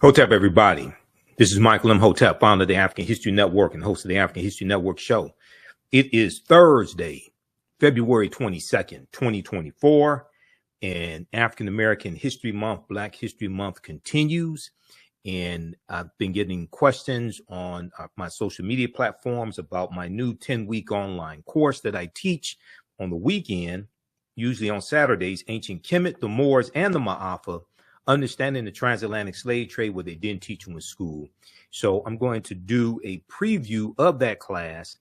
Hotep, everybody. This is Michael Imhotep, founder of the African History Network and host of the African History Network show. It is Thursday, February 22nd, 2024, and African American History Month, Black History Month continues. And I've been getting questions on my social media platforms about my new 10-week online course that I teach on the weekend, usually on Saturdays, Ancient Kemet, the Moors, and the Maafa, Understanding the Transatlantic Slave Trade, what they didn't teach you in school. So I'm going to do a preview of that class,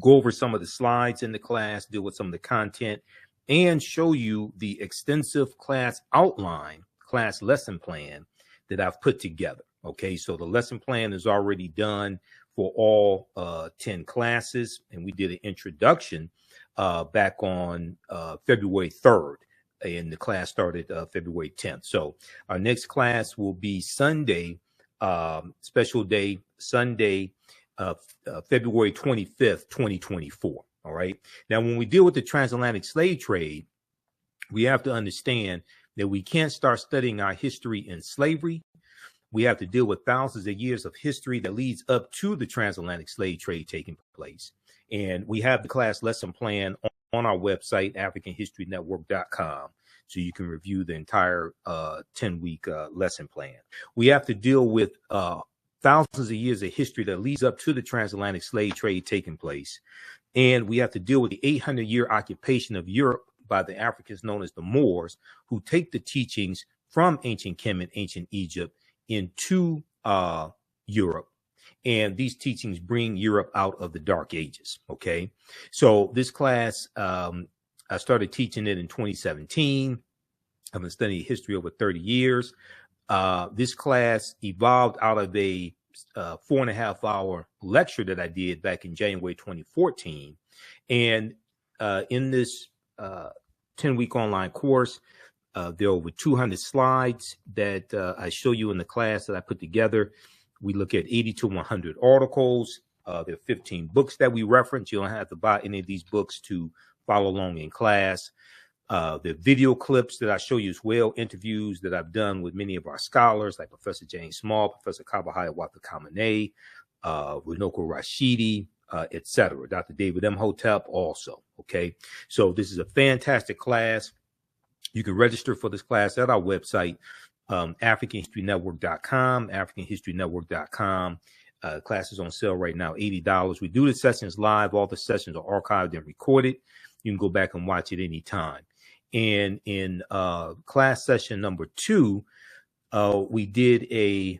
go over some of the slides in the class, deal with some of the content, and show you the extensive class outline, class lesson plan that I've put together. Okay, so the lesson plan is already done for all 10 classes, and we did an introduction back on February 3rd. And the class started February 10th. So our next class will be Sunday, special day, Sunday, February 25th, 2024. All right. Now, when we deal with the transatlantic slave trade, we have to understand that we can't start studying our history in slavery. We have to deal with thousands of years of history that leads up to the transatlantic slave trade taking place. And we have the class lesson plan on our website, AfricanHistoryNetwork.com, so you can review the entire 10-week lesson plan. We have to deal with thousands of years of history that leads up to the transatlantic slave trade taking place. And we have to deal with the 800-year occupation of Europe by the Africans known as the Moors, who take the teachings from ancient Kemet, ancient Egypt, into Europe. And these teachings bring Europe out of the Dark Ages. Okay, so this class, I started teaching it in 2017. I've been studying history over 30 years. This class evolved out of a 4.5-hour lecture that I did back in January 2014. And in this 10-week online course, there are over 200 slides that I show you in the class that I put together. We look at 80 to 100 articles. There are 15 books that we reference. You don't have to buy any of these books to follow along in class. The video clips that I show you as well, interviews that I've done with many of our scholars, like Professor James Small, Professor Kabahaya Watakamane, Runoko Rashidi, etc. Dr. David Imhotep also. Okay, so this is a fantastic class. You can register for this class at our website, AfricanHistoryNetwork.com, AfricanHistoryNetwork.com. Class is on sale right now, $80. We do the sessions live. All the sessions are archived and recorded. You can go back and watch it anytime. And in class session number 2, we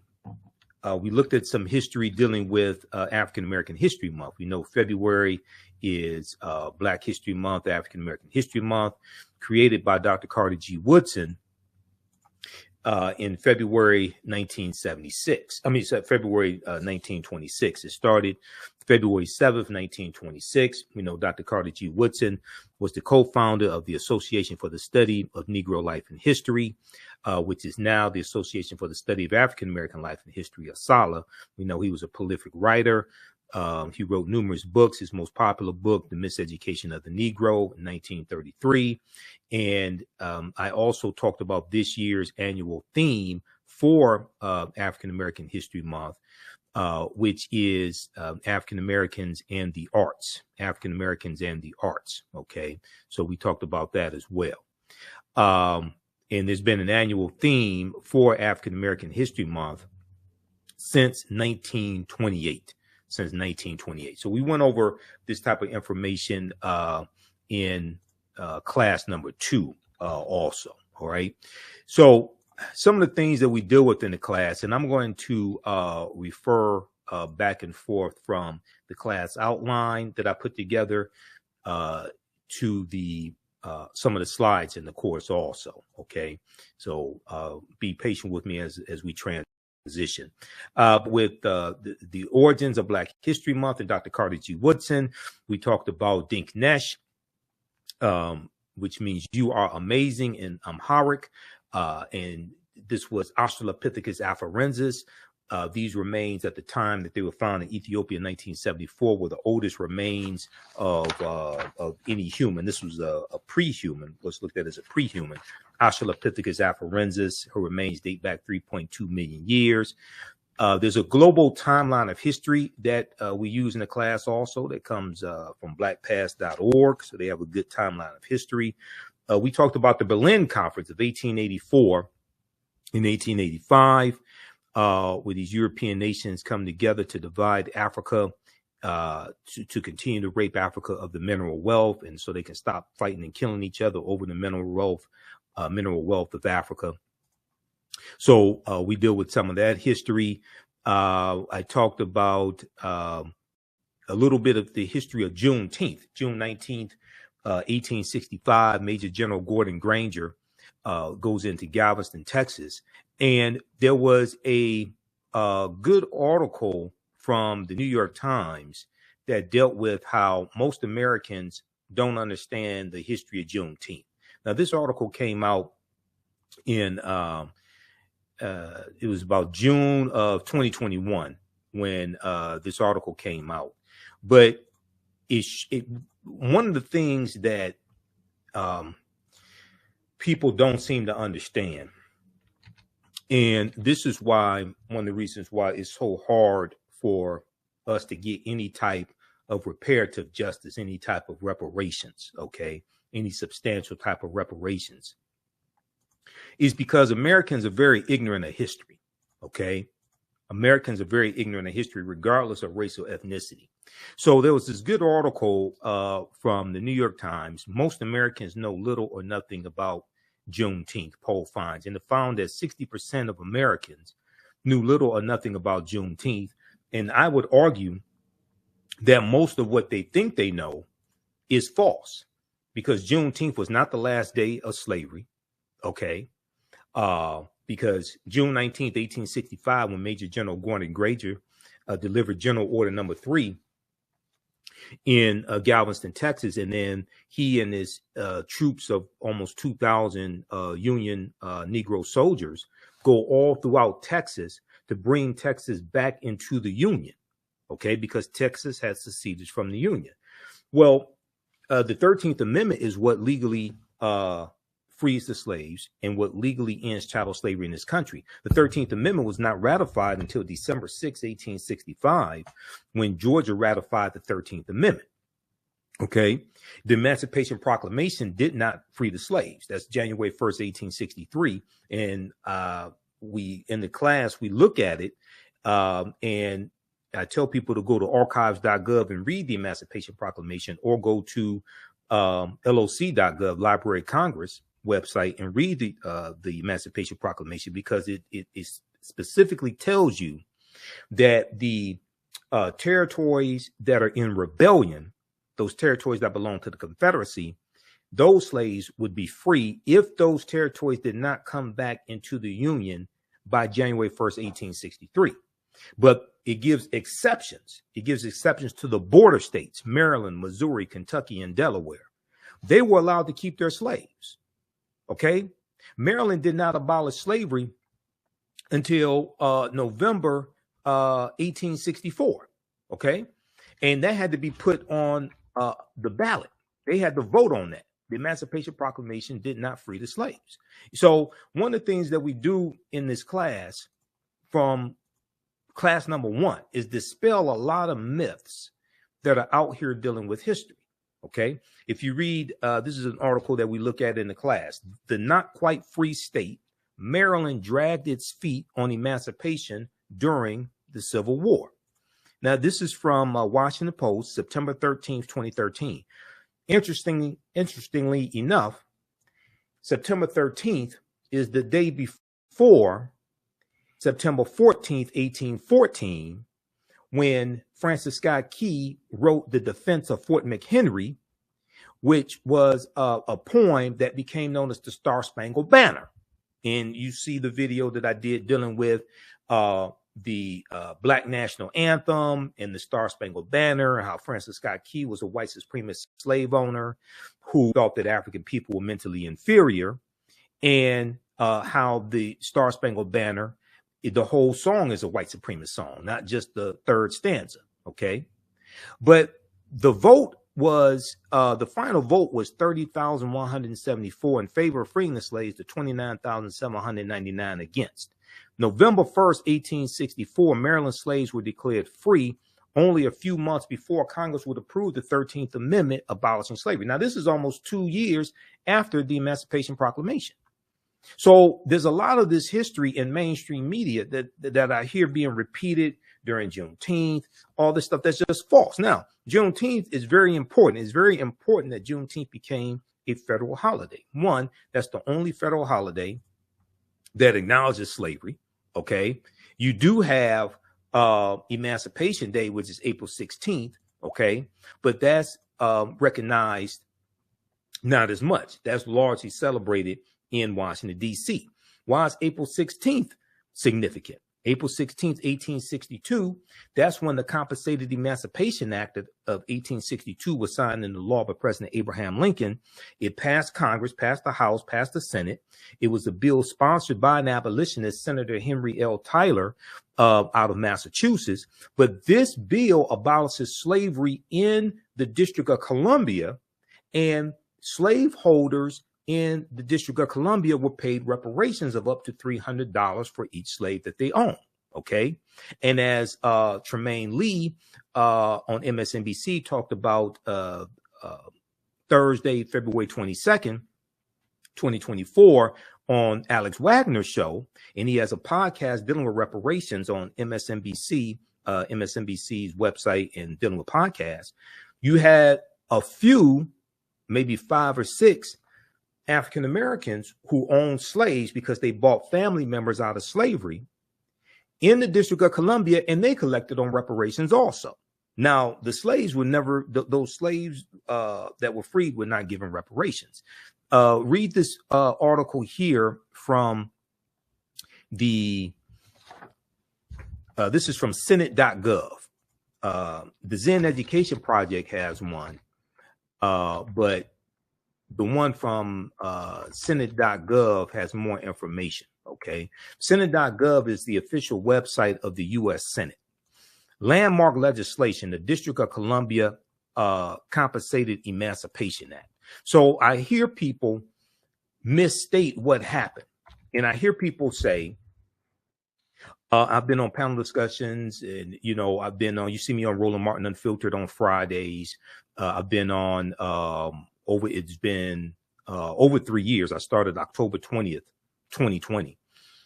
looked at some history dealing with African American History Month. We know February is Black History Month, African American History Month, created by Dr. Carter G. Woodson in February 1976. February 1926. It started February 7th, 1926. We know Dr. Carter G. Woodson was the co-founder of the Association for the Study of Negro Life and History, which is now the Association for the Study of African American Life and History, ASALH. We know he was a prolific writer. He wrote numerous books. His most popular book, The Miseducation of the Negro, in 1933. And I also talked about this year's annual theme for African American History Month, which is African Americans and the Arts. African Americans and the Arts. Okay, so we talked about that as well. And there's been an annual theme for African American History Month since 1928. Since 1928. So we went over this type of information in class number 2 also. All right. So some of the things that we deal with in the class, and I'm going to refer back and forth from the class outline that I put together to the some of the slides in the course also. Okay. So be patient with me as we transition. With the origins of Black History Month and Dr. Carter G. Woodson, we talked about Dink Nesh, which means you are amazing in Amharic, and this was Australopithecus afarensis, These remains at the time that they were found in Ethiopia in 1974 were the oldest remains of any human. This was a pre-human, what's looked at as a pre-human. Australopithecus afarensis. Her remains date back 3.2 million years. There's a global timeline of history that we use in the class also that comes from blackpast.org. So they have a good timeline of history. We talked about the Berlin Conference of 1884 and 1885. Where these European nations come together to divide Africa, to continue to rape Africa of the mineral wealth, and so they can stop fighting and killing each other over the mineral wealth of Africa. So we deal with some of that history. I talked about a little bit of the history of Juneteenth. June 19th, 1865, Major General Gordon Granger goes into Galveston, Texas. And there was a good article from the New York Times that dealt with how most Americans don't understand the history of Juneteenth. Now, this article came out in, it was about June of 2021 when this article came out. But one of the things that people don't seem to understand, and this is why one of the reasons why it's so hard for us to get any type of reparative justice, any type of reparations, okay, any substantial type of reparations, is because Americans are very ignorant of history, okay? Americans are very ignorant of history, regardless of race or ethnicity. So there was this good article from the New York Times. Most Americans know little or nothing about Juneteenth, poll finds, and it found that 60% of Americans knew little or nothing about Juneteenth. And I would argue that most of what they think they know is false, because Juneteenth was not the last day of slavery, okay? Because June 19th, 1865, when Major General Gordon Granger delivered General Order Number 3 in Galveston, Texas, and then he and his troops of almost 2,000 Union Negro soldiers go all throughout Texas to bring Texas back into the Union, okay, because Texas had seceded from the Union. Well, the 13th Amendment is what legally frees the slaves and what legally ends chattel slavery in this country. The 13th Amendment was not ratified until December 6, 1865, when Georgia ratified the 13th Amendment. Okay. The Emancipation Proclamation did not free the slaves. That's January 1st, 1863. And we, in the class, we look at it, and I tell people to go to archives.gov and read the Emancipation Proclamation, or go to loc.gov, Library of Congress website, and read the Emancipation Proclamation, because it specifically tells you that the territories that are in rebellion, those territories that belong to the Confederacy, those slaves would be free if those territories did not come back into the Union by January 1st, 1863. But it gives exceptions. It gives exceptions to the border states, Maryland, Missouri, Kentucky, and Delaware. They were allowed to keep their slaves. Okay. Maryland did not abolish slavery until November 1864. Okay. And that had to be put on the ballot. They had to vote on that. The Emancipation Proclamation did not free the slaves. So one of the things that we do in this class, from class number 1, is dispel a lot of myths that are out here dealing with history. Okay. If you read, this is an article that we look at in the class. The not quite free state, Maryland dragged its feet on emancipation during the Civil War. Now, this is from Washington Post, September 13th, 2013. Interestingly enough, September 13th is the day before September 14th, 1814, when Francis Scott Key wrote The Defense of Fort McHenry, which was a poem that became known as the Star Spangled Banner. And you see the video that I did dealing with the Black National Anthem and the Star Spangled Banner, how Francis Scott Key was a white supremacist slave owner who thought that African people were mentally inferior, and how the Star Spangled Banner the whole song is a white supremacist song, not just the third stanza. Okay. But the vote was, the final vote was 30,174 in favor of freeing the slaves to 29,799 against. November 1st, 1864, Maryland slaves were declared free only a few months before Congress would approve the 13th Amendment abolishing slavery. Now, this is almost 2 years after the Emancipation Proclamation. So there's a lot of this history in mainstream media that I hear being repeated during Juneteenth, all this stuff that's just false. Now, Juneteenth is very important. It's very important that Juneteenth became a federal holiday. One, that's the only federal holiday that acknowledges slavery. Okay. You do have Emancipation Day, which is April 16th. Okay. But that's recognized not as much. That's largely celebrated in Washington, D.C. Why is April 16th significant? April 16th, 1862, that's when the Compensated Emancipation Act of 1862 was signed into law by President Abraham Lincoln. It passed Congress, passed the House, passed the Senate. It was a bill sponsored by an abolitionist, Senator Henry L. Tyler, out of Massachusetts. But this bill abolishes slavery in the District of Columbia, and slaveholders in the District of Columbia were paid reparations of up to $300 for each slave that they own. Okay. And as Tremaine Lee on MSNBC talked about Thursday, February 22nd, 2024 on Alex Wagner's show, and he has a podcast dealing with reparations on MSNBC, MSNBC's website, and dealing with podcasts. You had a few, maybe 5 or 6 African Americans who owned slaves because they bought family members out of slavery in the District of Columbia, and they collected on reparations also. Now, the slaves were never, those slaves that were freed were not given reparations. Read this article here from this is from Senate.gov. The Zen Education Project has one, but the one from Senate.gov has more information. Okay. Senate.gov is the official website of the U.S. Senate. Landmark legislation, the District of Columbia Compensated Emancipation Act. So I hear people misstate what happened. And I hear people say, I've been on panel discussions, and, you know, I've been on, you see me on Roland Martin Unfiltered on Fridays. I've been on, it's been over 3 years. I started October 20th, 2020,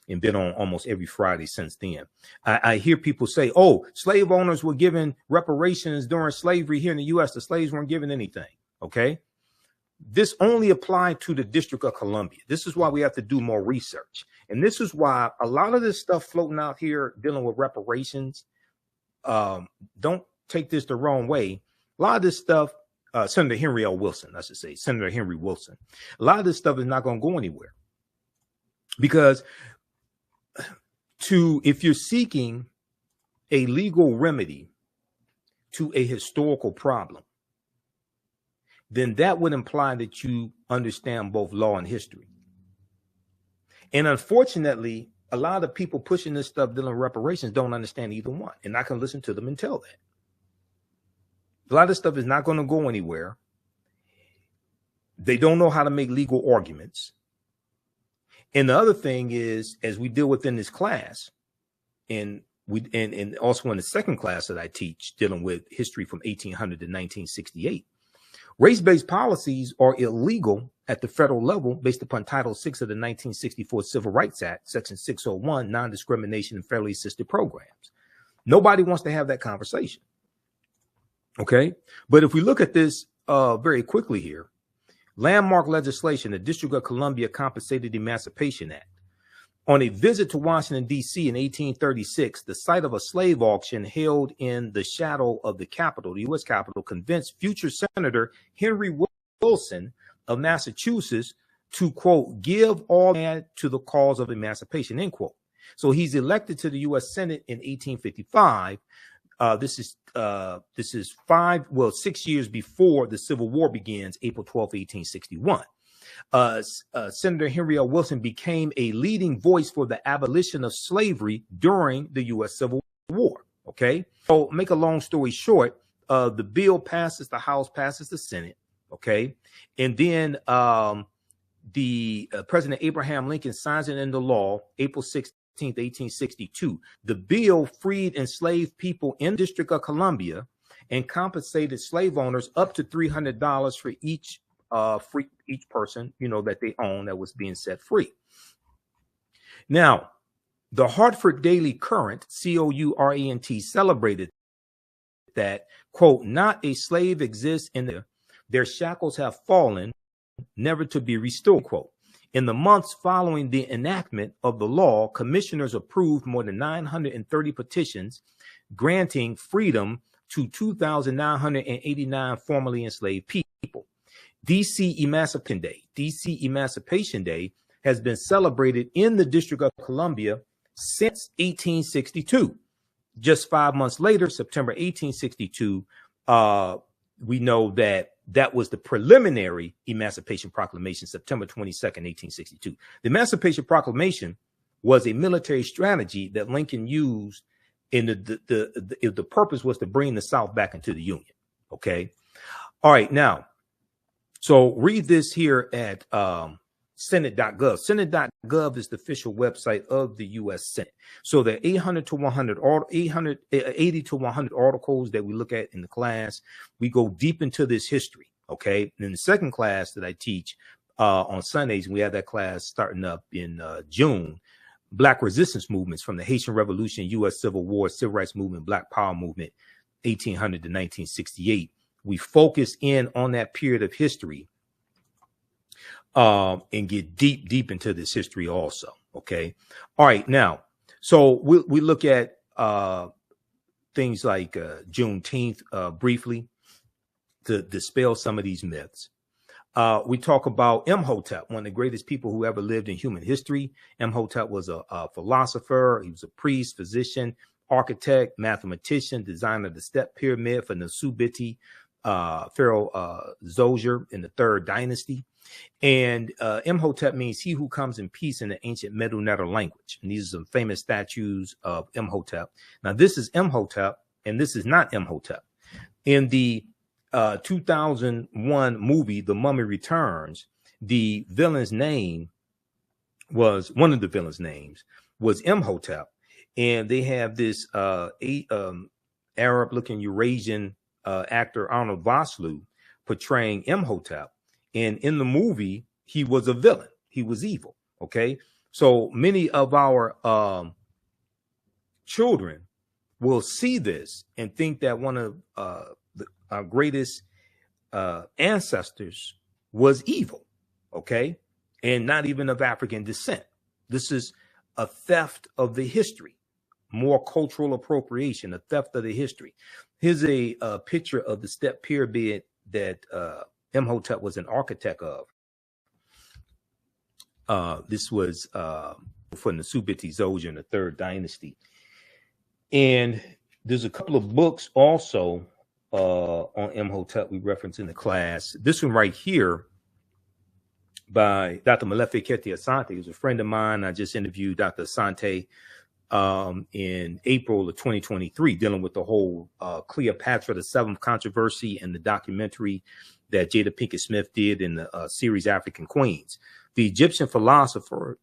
and been on almost every Friday since then. I hear people say, oh, slave owners were given reparations during slavery here in the U.S. The slaves weren't given anything. Okay. This only applied to the District of Columbia. This is why we have to do more research. And this is why a lot of this stuff floating out here dealing with reparations, don't take this the wrong way. A lot of this stuff, Senator Henry L. Wilson, I should say, Senator Henry Wilson, a lot of this stuff is not going to go anywhere. Because if you're seeking a legal remedy to a historical problem, then that would imply that you understand both law and history. And unfortunately, a lot of people pushing this stuff dealing with reparations don't understand either one. And I can listen to them and tell that. A lot of stuff is not going to go anywhere. They don't know how to make legal arguments. And the other thing is, as we deal within this class, and also in the second class that I teach, dealing with history from 1800 to 1968, race-based policies are illegal at the federal level based upon Title VI of the 1964 Civil Rights Act, Section 601, non-discrimination and federally assisted programs. Nobody wants to have that conversation. Okay. But if we look at this very quickly here, landmark legislation, the District of Columbia Compensated Emancipation Act. On a visit to Washington, D.C. in 1836, the site of a slave auction held in the shadow of the Capitol, the U.S. Capitol, convinced future Senator Henry Wilson of Massachusetts to, quote, give all land to the cause of emancipation, end quote. So he's elected to the U.S. Senate in 1855. This is 6 years before the Civil War begins, April 12, 1861. Senator Henry L. Wilson became a leading voice for the abolition of slavery during the U.S. Civil War. Okay, so make a long story short, the bill passes the House, passes the Senate. Okay, and then President Abraham Lincoln signs it into law April 16th, 1862. The bill freed enslaved people in the District of Columbia and compensated slave owners up to $300 for each person, that they own that was being set free. Now, the Hartford Daily Courant, Courant, celebrated that, quote, not a slave exists in their shackles have fallen, never to be restored, quote. In the months following the enactment of the law, commissioners approved more than 930 petitions granting freedom to 2,989 formerly enslaved people. DC Emancipation Day has been celebrated in the District of Columbia since 1862. Just 5 months later, September 1862, we know that was the preliminary Emancipation Proclamation, September 22nd, 1862. The Emancipation Proclamation was a military strategy that Lincoln used, and the purpose was to bring the South back into the Union. Okay. All right. Now, so read this here at Senate.gov. Senate.gov is the official website of the U.S. Senate. So there are 80 to 100 articles that we look at in the class. We go deep into this history. Okay. And in the second class that I teach on Sundays, we have that class starting up in June. Black resistance movements from the Haitian Revolution, U.S. Civil War, Civil Rights Movement, Black Power Movement, 1800 to 1968. We focus in on that period of history and get deep into this history also. Okay. All right. Now, so we look at things like Juneteenth briefly to dispel some of these myths. We talk about Imhotep, one of the greatest people who ever lived in human history. Imhotep was a philosopher. He was a priest, physician, architect, mathematician, designer of the step pyramid for Nasubiti, Pharaoh Zoser in the third dynasty. And Imhotep means he who comes in peace in the ancient Medu Neter language. And these are some famous statues of Imhotep. Now, this is Imhotep, and this is not Imhotep. In the 2001 movie, The Mummy Returns, the villain's name was, one of the villain's names was Imhotep. And they have this Arab-looking Eurasian actor, Arnold Vosloo, portraying Imhotep. And in the movie, he was a villain. He was evil. Okay. So many of our children will see this and think that one of our greatest ancestors was evil. Okay. And not even of African descent. This is a theft of the history, more cultural appropriation, a theft of the history. Here's a picture of the step pyramid that Imhotep was an architect of. This was for Nasubiti Zoser in the third dynasty. And there's a couple of books also on Imhotep we reference in the class. This one right here by Dr. Malefe Kete Asante, who's a friend of mine. I just interviewed Dr. Asante in April of 2023, dealing with the whole Cleopatra the Seventh controversy and the documentary that Jada Pinkett Smith did in the series African Queens. The Egyptian philosophers,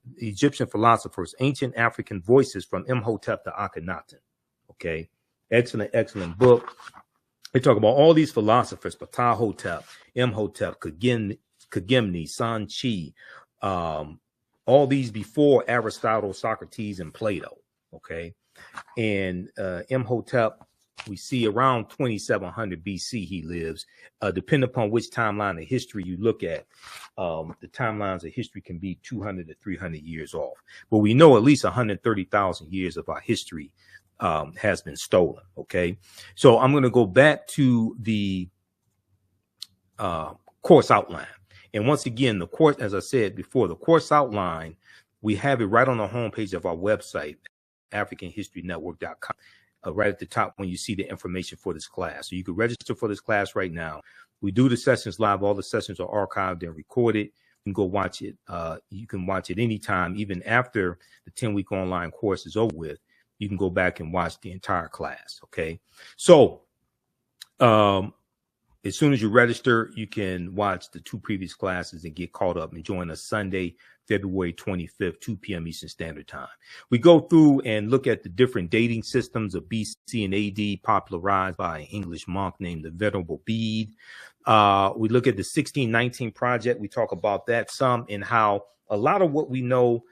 Ancient African Voices from Imhotep to Akhenaten. Okay, excellent book. They talk about all these philosophers: Ptahhotep, Imhotep, Kagimni, Sanchi, all these before Aristotle, Socrates, and Plato. Okay, and Imhotep, we see around 2700 BC he lives. Depending upon which timeline of history you look at, the timelines of history can be 200 to 300 years off. But we know at least 130,000 years of our history has been stolen. Okay, so I'm going to go back to the course outline. And once again, the course, as I said before, the course outline, we have it right on the homepage of our website, AfricanHistoryNetwork.com. Right at the top when you see the information for this class. So you can register for this class right now. We do the sessions live. All the sessions are archived and recorded. can go watch it. You can watch it anytime, even after the 10-week online course is over with. You can go back and watch the entire class. Okay. So, as soon as you register, you can watch the 2 previous classes and get caught up and join us Sunday, February 25th, 2 p.m. Eastern Standard Time. We go through and look at the different dating systems of BC and AD popularized by an English monk named the Venerable Bede. We look at the 1619 project. We talk about that some and how a lot of what we know,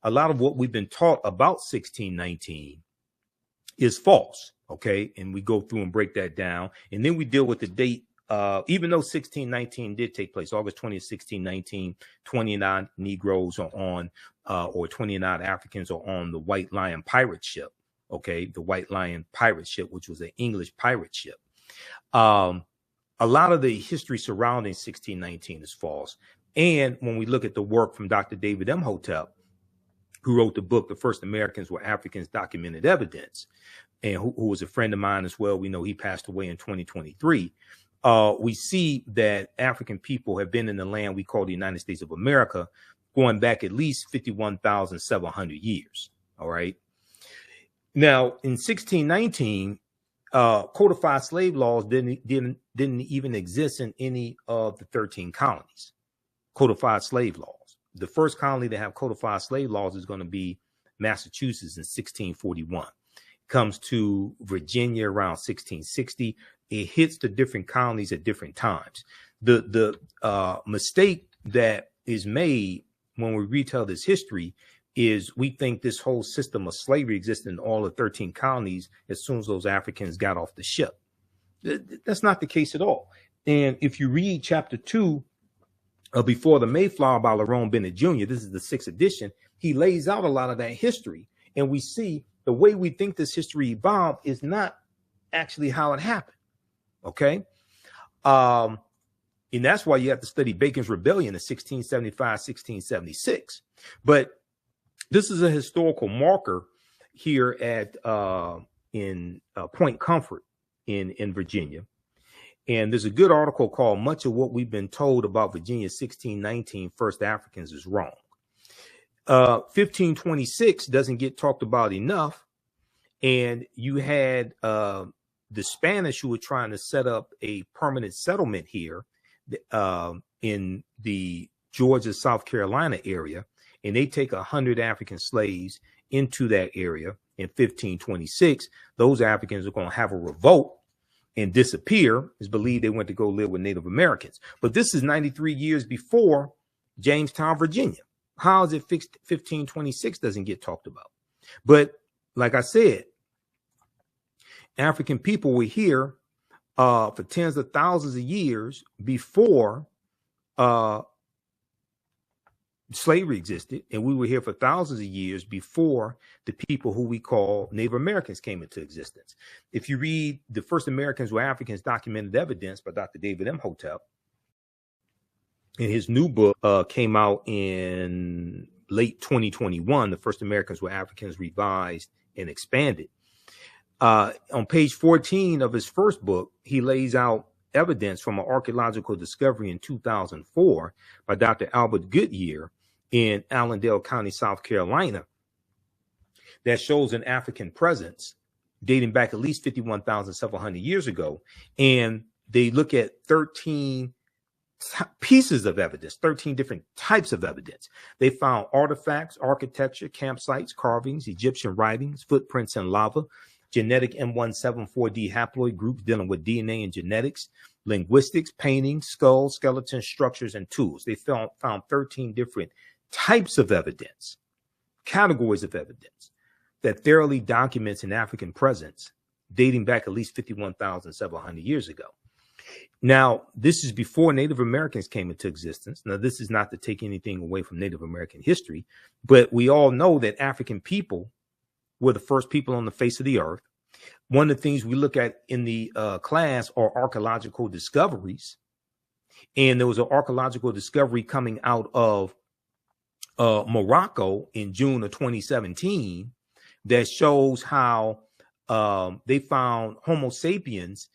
a lot of what we've been taught about 1619 is false. Okay. And we go through and break that down. And then we deal with the date. Even though 1619 did take place, August 20th, 1619, 29 Negroes are on, or 29 Africans are on the White Lion pirate ship. Okay. The White Lion pirate ship, which was an English pirate ship. A lot of the history surrounding 1619 is false. And when we look at the work from Dr. David Imhotep, who wrote the book, The First Americans Were Africans, Documented Evidence, and who was a friend of mine as well. We know he passed away in 2023. We see that African people have been in the land we call the United States of America going back at least 51,700 years. All right. Now, in 1619, codified slave laws didn't even exist in any of the 13 colonies. Codified slave laws. The first colony to have codified slave laws is going to be Massachusetts in 1641. Comes to Virginia around 1660. It hits the different colonies at different times. The mistake that is made when we retell this history is we think this whole system of slavery existed in all the 13 colonies as soon as those Africans got off the ship. That's not the case at all. And if you read chapter 2 of Before the Mayflower by Lerone Bennett Jr., this is the 6th edition, he lays out a lot of that history. And we see the way we think this history evolved is not actually how it happened. Okay. And that's why you have to study Bacon's Rebellion in 1675, 1676. But this is a historical marker here at in Point Comfort in Virginia. And there's a good article called Much of What We've Been Told About Virginia's 1619 First Africans is Wrong. 1526 doesn't get talked about enough. And you had the Spanish who were trying to set up a permanent settlement here in the Georgia, South Carolina area. And they take 100 African slaves into that area in 1526. Those Africans are going to have a revolt and disappear. It's believed they went to go live with Native Americans. But this is 93 years before Jamestown, Virginia. How is it fixed? 1526 doesn't get talked about. But like I said, African people were here for tens of thousands of years before slavery existed. And we were here for thousands of years before the people who we call Native Americans came into existence. If you read The First Americans Were Africans, Documented Evidence by Dr. David Imhotep, and his new book came out in late 2021, The First Americans Were Africans, Revised and Expanded. On page 14 of his first book, he lays out evidence from an archaeological discovery in 2004 by Dr. Albert Goodyear in Allendale County, South Carolina, that shows an African presence dating back at least 51,700 years ago. And they look at 13 pieces of evidence, 13 different types of evidence. They found artifacts, architecture, campsites, carvings, Egyptian writings, footprints in lava, genetic M174D haploid groups dealing with DNA and genetics, linguistics, paintings, skulls, skeletons, structures, and tools. They found 13 different types of evidence, categories of evidence that thoroughly documents an African presence dating back at least 51,700 years ago. Now, this is before Native Americans came into existence. Now, this is not to take anything away from Native American history, but we all know that African people were the first people on the face of the earth. One of the things we look at in the class are archaeological discoveries. And there was an archaeological discovery coming out of Morocco in June of 2017 that shows how they found Homo sapiens.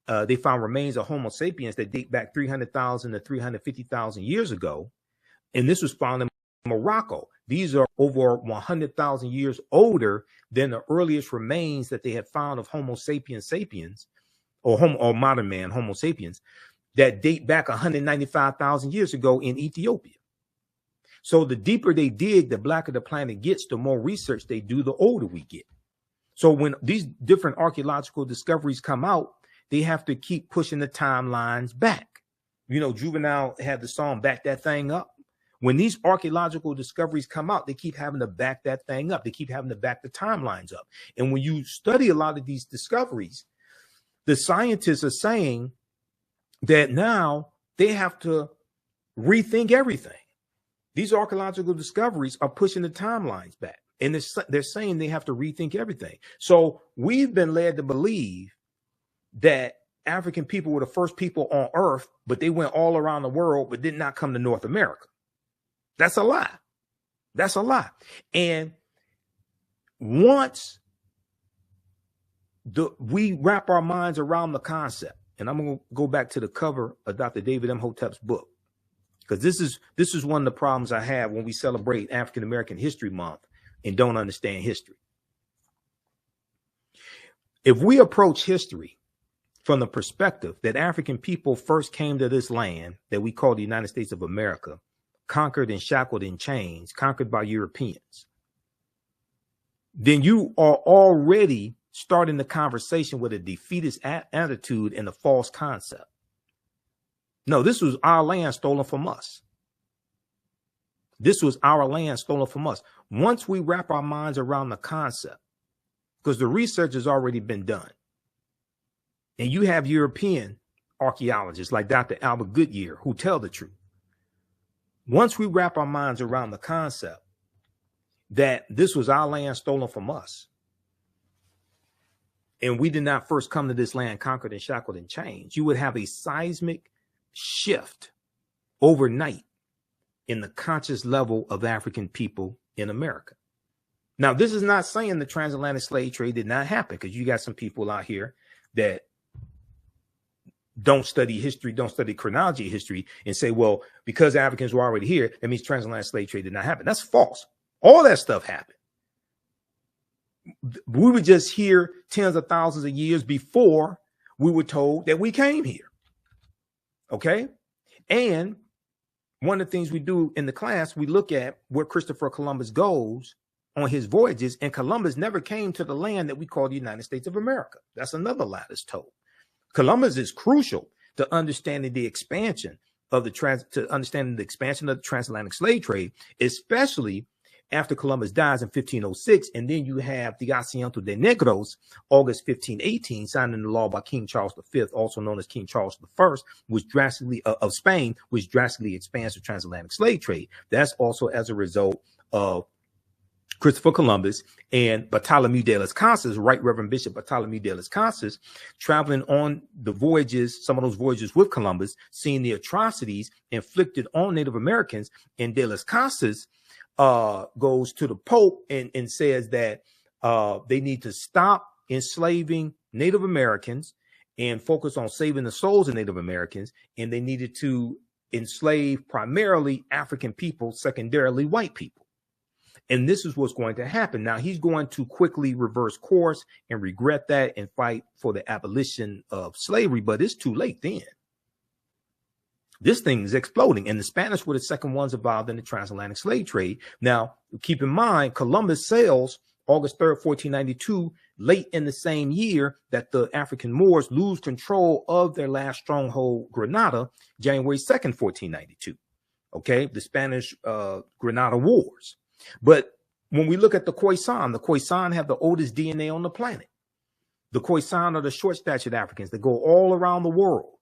They found remains of Homo sapiens that date back 300,000 to 350,000 years ago And this was found in Morocco. These are over 100,000 years older than the earliest remains that they had found of Homo sapiens sapiens, or modern man, Homo sapiens, that date back 195,000 years ago in Ethiopia. So the deeper they dig, the blacker the planet gets, the more research they do, the older we get. So when these different archaeological discoveries come out, they have to keep pushing the timelines back. You know, Juvenile had the song Back That Thing Up. When these archaeological discoveries come out, they keep having to back that thing up. They keep having to back the timelines up. And when you study a lot of these discoveries, the scientists are saying that now they have to rethink everything. These archaeological discoveries are pushing the timelines back. And they're saying they have to rethink everything. So we've been led to believe that African people were the first people on Earth, but they went all around the world, but did not come to North America. That's a lie. That's a lie. And once we wrap our minds around the concept, and I'm going to go back to the cover of Dr. David Imhotep's book, because this is one of the problems I have when we celebrate African American History Month and don't understand history. If we approach history from the perspective that African people first came to this land that we call the United States of America, conquered and shackled in chains, conquered by Europeans, then you are already starting the conversation with a defeatist attitude and a false concept. No, this was our land stolen from us. This was our land stolen from us. Once we wrap our minds around the concept, because the research has already been done, and you have European archaeologists like Dr. Albert Goodyear who tell the truth. Once we wrap our minds around the concept that this was our land stolen from us, and we did not first come to this land conquered and shackled and chained, you would have a seismic shift overnight in the conscious level of African people in America. Now, this is not saying the transatlantic slave trade did not happen, because you got some people out here that don't study history, don't study chronology of history, and say, well, because Africans were already here, that means transatlantic slave trade did not happen. That's false. All that stuff happened. We were just here tens of thousands of years before we were told that we came here. Okay. And one of the things we do in the class, we look at where Christopher Columbus goes on his voyages, and Columbus never came to the land that we call the United States of America. That's another lie that's told. Columbus is crucial to understanding the expansion of the transatlantic slave trade, especially after Columbus dies in 1506, and then you have the Asiento de Negros, August 1518, signed into law by King Charles V, also known as King Charles I, which drastically of Spain, which drastically expands the transatlantic slave trade. That's also as a result of Christopher Columbus and Bartholomew de las Casas, Right Reverend Bishop Bartholomew de las Casas, traveling on the voyages, some of those voyages with Columbus, seeing the atrocities inflicted on Native Americans. And de las Casas goes to the Pope and says that they need to stop enslaving Native Americans and focus on saving the souls of Native Americans. And they needed to enslave primarily African people, secondarily white people. And this is what's going to happen. Now, he's going to quickly reverse course and regret that and fight for the abolition of slavery. But it's too late then. This thing is exploding. And the Spanish were the second ones involved in the transatlantic slave trade. Now, keep in mind, Columbus sails August 3rd, 1492, late in the same year that the African Moors lose control of their last stronghold, Granada, January 2nd, 1492. Okay, the Spanish Granada Wars. But when we look at the Khoisan have the oldest DNA on the planet. The Khoisan are the short-statured Africans that go all around the world.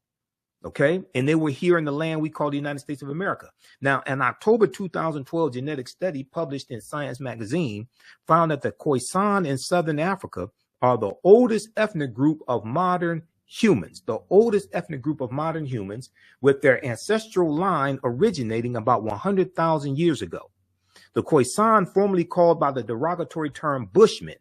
Okay, and they were here in the land we call the United States of America. Now, an October 2012 genetic study published in Science magazine found that the Khoisan in Southern Africa are the oldest ethnic group of modern humans, with their ancestral line originating about 100,000 years ago. The Khoisan, formerly called by the derogatory term Bushmen,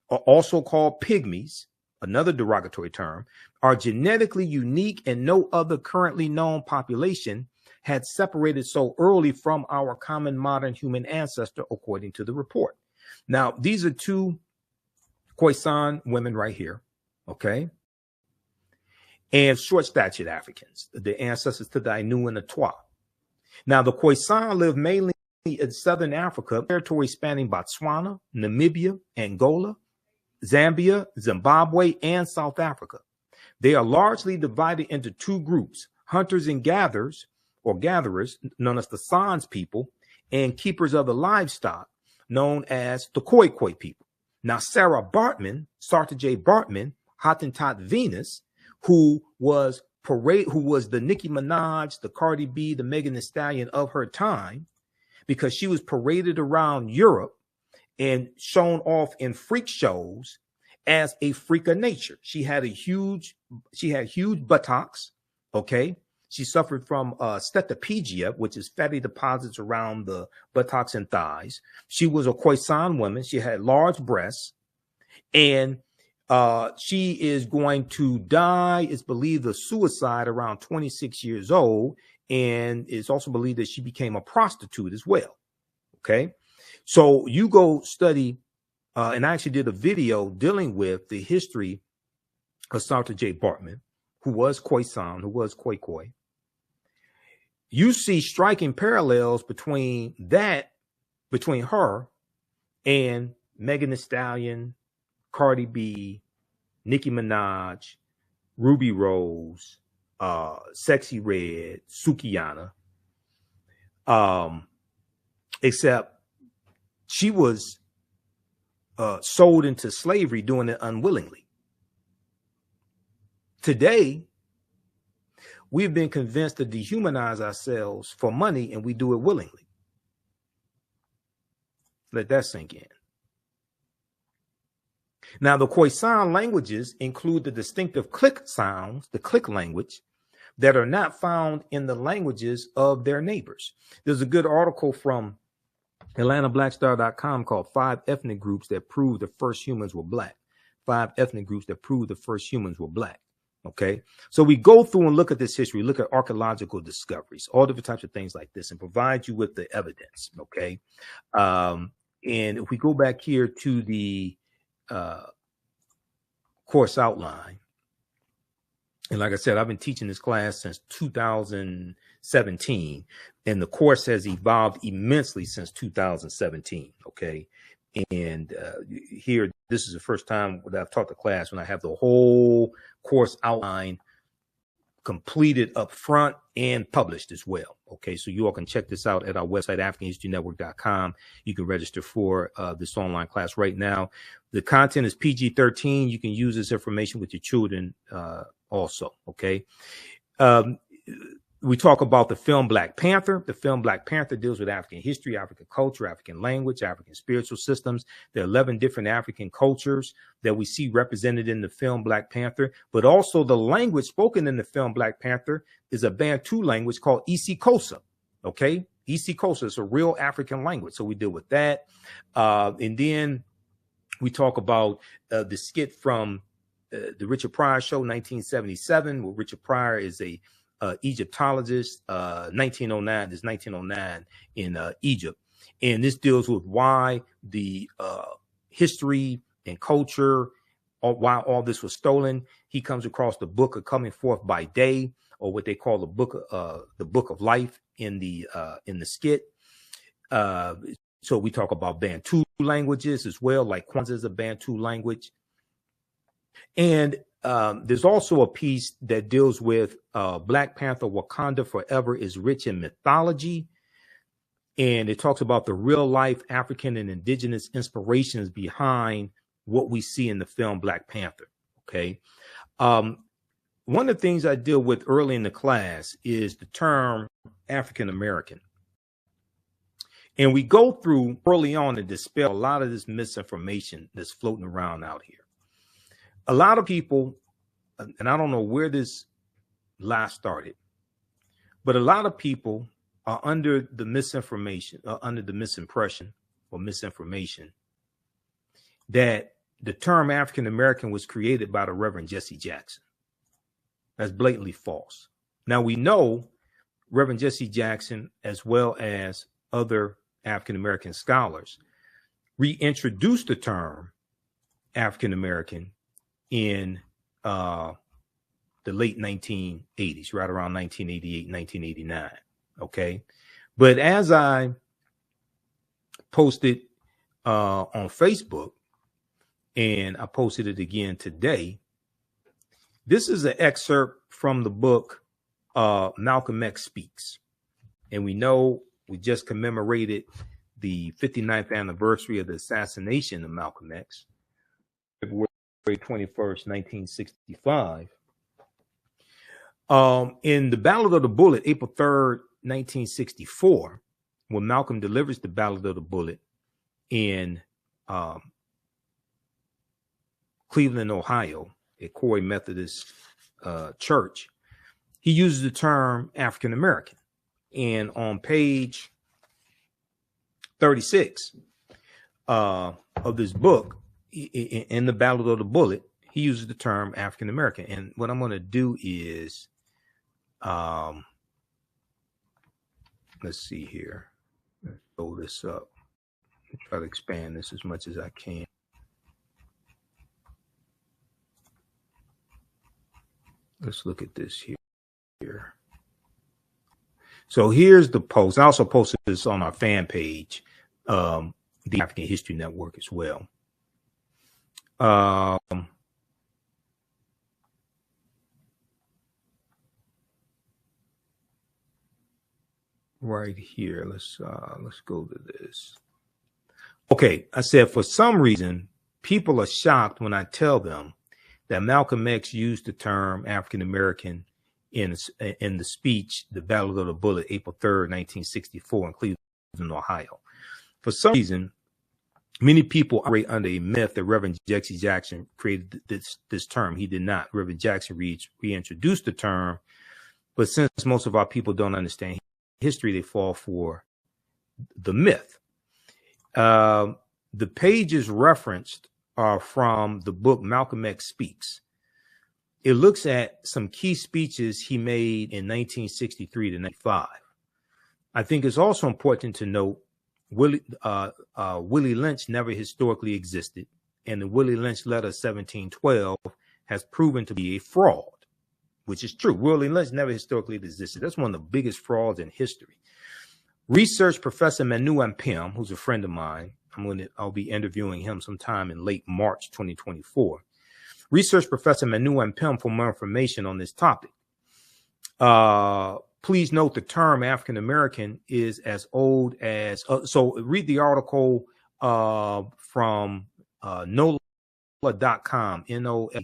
are also called pygmies, another derogatory term, are genetically unique, and no other currently known population had separated so early from our common modern human ancestor, according to the report. Now, these are two Khoisan women right here, okay? And short-statured Africans, the ancestors to the Ainu and the Twa. Now, the Khoisan live mainly in southern Africa, territory spanning Botswana, Namibia, Angola, Zambia, Zimbabwe, and South Africa. They are largely divided into two groups, hunters and gatherers, or gatherers, known as the Sans people, and keepers of the livestock, known as the Khoi Khoi people. Now, Sarah Bartman, Sarta J. Bartman, Hottentot Venus, who was the Nicki Minaj, the Cardi B, the Megan Thee Stallion of her time, because she was paraded around Europe and shown off in freak shows as a freak of nature. She had huge buttocks. Okay. She suffered from steatophagia, which is fatty deposits around the buttocks and thighs. She was a Khoisan woman. She had large breasts, and she is going to die. It's believed of suicide around 26 years old. And it's also believed that she became a prostitute as well. Okay. So you go study, and I actually did a video dealing with the history of Sarta J. Bartman, who was Khoisan, who was Khoi Khoi. You see striking parallels between her and Megan Thee Stallion, Cardi B, Nicki Minaj, Ruby Rose, Sexy Red, Sukiyana, except she was sold into slavery, doing it unwillingly. Today, we've been convinced to dehumanize ourselves for money, and we do it willingly. Let that sink in. Now, the Khoisan languages include the distinctive click sounds, the click language, that are not found in the languages of their neighbors. There's a good article from AtlantaBlackStar.com called 5 Ethnic Groups That Prove the First Humans Were Black. 5 ethnic groups that prove the first humans were black. Okay, so we go through and look at this history, look at archaeological discoveries, all different types of things like this, and provide you with the evidence. Okay, and if we go back here to the course outline, and like I said, I've been teaching this class since 2017, and the course has evolved immensely since 2017. Okay, and here, this is the first time that I've taught the class when I have the whole course outline completed up front and published as well. Okay, so you all can check this out at our website, AfricanHistoryNetwork.com. You can register for this online class right now. The content is PG-13. You can use this information with your children also. Okay. We talk about the film Black Panther. The film Black Panther deals with African history, African culture, African language, African spiritual systems. There are 11 different African cultures that we see represented in the film Black Panther, but also the language spoken in the film Black Panther is a Bantu language called isiXhosa. Okay, isiXhosa is a real African language. So we deal with that. And then we talk about the skit from the Richard Pryor show, 1977, where Richard Pryor is a Egyptologist. 1909 is 1909 in Egypt, and this deals with why the history and culture, or why all this was stolen. He comes across the book of Coming Forth by Day, or what they call the book of life in the skit. So we talk about Bantu languages as well, like Kwanzaa is a Bantu language, and there's also a piece that deals with Black Panther Wakanda Forever is rich in mythology. And it talks about the real life African and indigenous inspirations behind what we see in the film Black Panther. Okay. One of the things I deal with early in the class is the term African American. And we go through early on to dispel a lot of this misinformation that's floating around out here. A lot of people, and I don't know where this lie started, but a lot of people are under the misinformation, under the misimpression or misinformation that the term African American was created by the Reverend Jesse Jackson. That's blatantly false. Now we know Reverend Jesse Jackson, as well as other African-American scholars, reintroduced the term African-American in the late 1980s, right around 1988, 1989. Okay. But as I posted on Facebook, and I posted it again today, this is an excerpt from the book Malcolm X Speaks. And we know we just commemorated the 59th anniversary of the assassination of Malcolm X, February 21st, 1965. In the Ballad of the Bullet, April 3rd, 1964, when Malcolm delivers the Ballad of the Bullet in Cleveland, Ohio, at Corey Methodist Church, he uses the term African American. And on page 36 of this book, in the Ballad of the Bullet, he uses the term African American. And what I'm going to do is, let's see here. Let's throw this up. Try to expand this as much as I can. Let's look at this here. So here's the post. I also posted this on our fan page, the African History Network as well. Right here. Let's go to this. Okay, I said for some reason people are shocked when I tell them that Malcolm X used the term African American in the speech, the Ballad of the Bullet, April 3rd, 1964, in Cleveland, Ohio. For some reason, many people operate under a myth that Reverend Jesse Jackson created this term. He did not. Reverend Jackson reintroduced the term, but since most of our people don't understand history, they fall for the myth. The pages referenced are from the book Malcolm X Speaks. It looks at some key speeches he made in 1963 to 95. I think it's also important to note Willie Lynch never historically existed, and the Willie Lynch letter 1712 has proven to be a fraud, which is true. Willie Lynch never historically existed. That's one of the biggest frauds in history. Research professor Manu Ampem, who's a friend of mine, I'll be interviewing him sometime in late March 2024. Research professor Manu Ampem for more information on this topic. Please note the term African American is as old as, so read the article from NOLA.com, NOLA.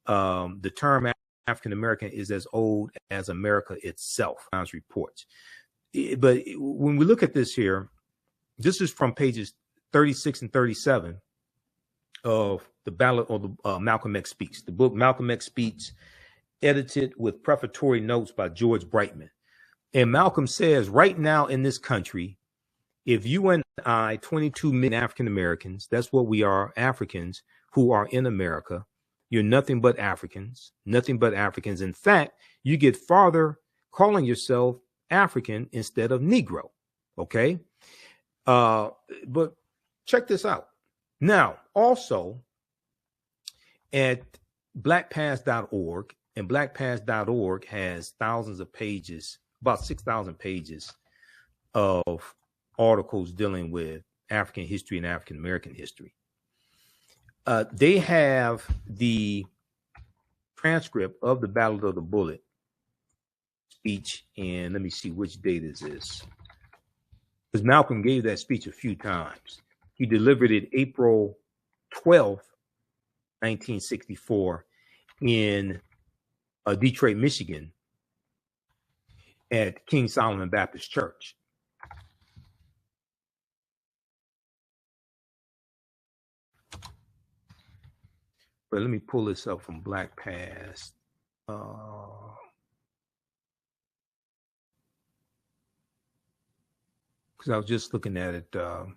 The term African American is as old as America itself, reports. But when we look at this here, this is from pages 36 and 37 of the Ballad of the Malcolm X Speaks, the book Malcolm X Speaks, edited with prefatory notes by George Brightman. And Malcolm says, right now in this country, if you and I, 22 million African Americans, that's what we are, Africans who are in America, you're nothing but Africans, nothing but Africans. In fact, you get farther calling yourself African instead of Negro. Okay. But check this out. Now, also at blackpast.org, and blackpast.org has thousands of pages, about 6,000 pages of articles dealing with African history and African American history. They have the transcript of the Ballad of the Bullet speech, and let me see which date is this. Because Malcolm gave that speech a few times. He delivered it April 12th, 1964 in Detroit, Michigan at King Solomon Baptist Church. But let me pull this up from Black Past. Because I was just looking at it a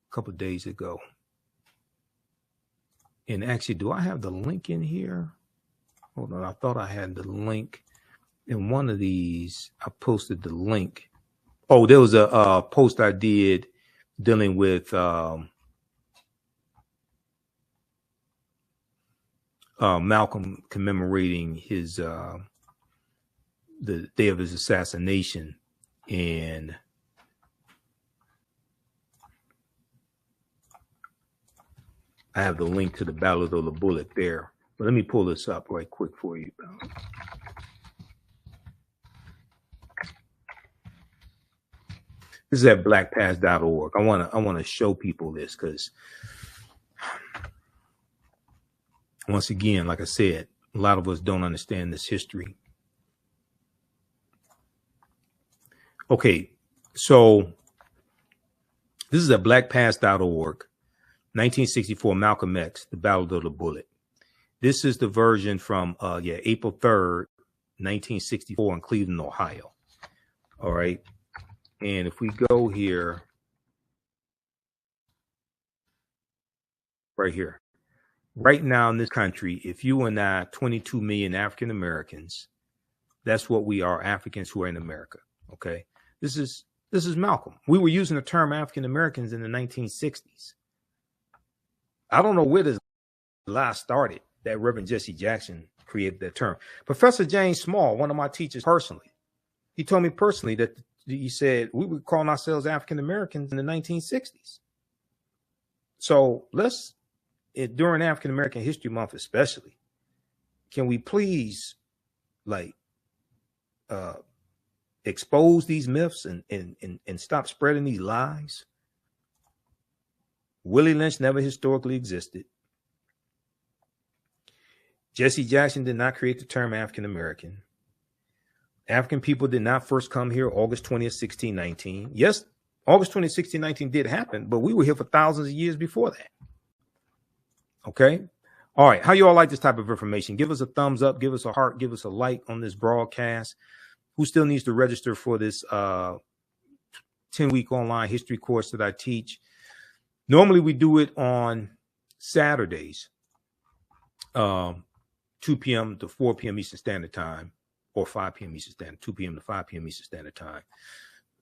couple of days ago. And actually, do I have the link in here? Hold on, I thought I had the link in one of these, I posted the link. Oh, there was a post I did dealing with Malcolm commemorating his the day of his assassination, and I have the link to the Ballad of the Bullet there. But let me pull this up right quick for you. This is at blackpast.org. I want to show people this because, once again, like I said, a lot of us don't understand this history. Okay, so this is at blackpast.org. 1964, Malcolm X, The Ballad of the Bullet. This is the version from April 3rd, 1964 in Cleveland, Ohio. All right. And if we go here, right here, right now in this country, if you and I, 22 million African Americans, that's what we are, Africans who are in America. Okay. This is Malcolm. We were using the term African Americans in the 1960s. I don't know where this lie started that Reverend Jesse Jackson created that term. Professor James Small, one of my teachers personally, he told me personally that he said we were calling ourselves African Americans in the 1960s. So let's, during African American History Month especially, can we please expose these myths and stop spreading these lies? Willie Lynch never historically existed. Jesse Jackson did not create the term African American. African people did not first come here August 20th, 1619. Yes, August 20th, 1619 did happen, but we were here for thousands of years before that. Okay. All right. How you all like this type of information? Give us a thumbs up, give us a heart, give us a like on this broadcast. Who still needs to register for this 10-week online history course that I teach? Normally we do it on Saturdays, 2 p.m. to 4 p.m. Eastern Standard Time, or 5 p.m. Eastern Standard, 2 p.m. to 5 p.m. Eastern Standard Time.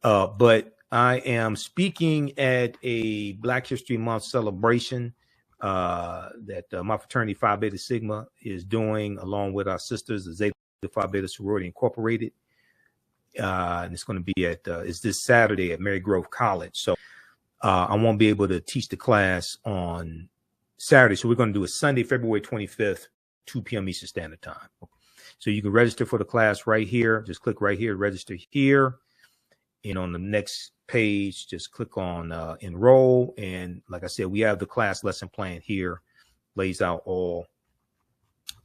But I am speaking at a Black History Month celebration that my fraternity Phi Beta Sigma is doing along with our sisters, the Zeta Phi Beta Sorority Incorporated. And it's going to be at, it's this Saturday at Mary Grove College. So I won't be able to teach the class on Saturday. So we're going to do it Sunday, February 25th, 2 p.m. Eastern Standard Time. So you can register for the class right here. Just click right here, register here. And on the next page, just click on enroll. And like I said, we have the class lesson plan here, lays out all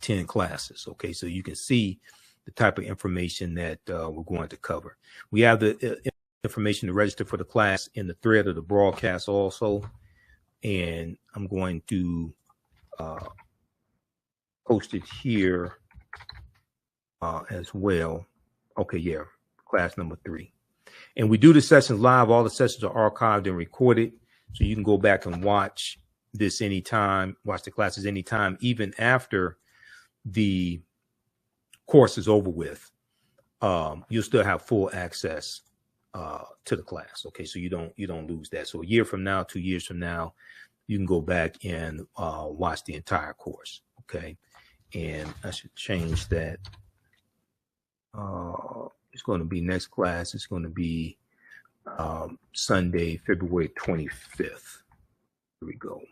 10 classes. Okay, so you can see the type of information that we're going to cover. We have the information to register for the class in the thread of the broadcast also. And I'm going to post it here as well. Okay, yeah, class number 3. And we do the sessions live. All the sessions are archived and recorded. So you can go back and watch this anytime, watch the classes anytime, even after the course is over with. You'll still have full access to the class. Okay, so you don't lose that. So a year from now, 2 years from now, you can go back and watch the entire course. Okay, and I should change that. It's going to be next class. It's going to be Sunday, February 25th. Here we go.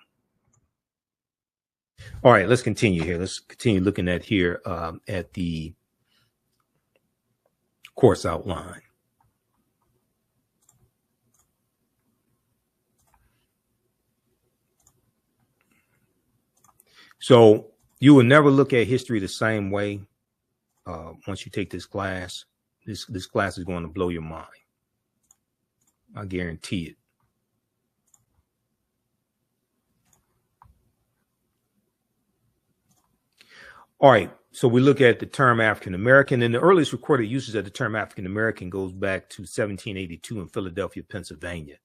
All right, let's continue here. Let's continue looking at here at the course outline. So you will never look at history the same way once you take this class. This class is going to blow your mind. I guarantee it. All right, so we look at the term African American, and the earliest recorded usage of the term African American goes back to 1782 in Philadelphia, Pennsylvania.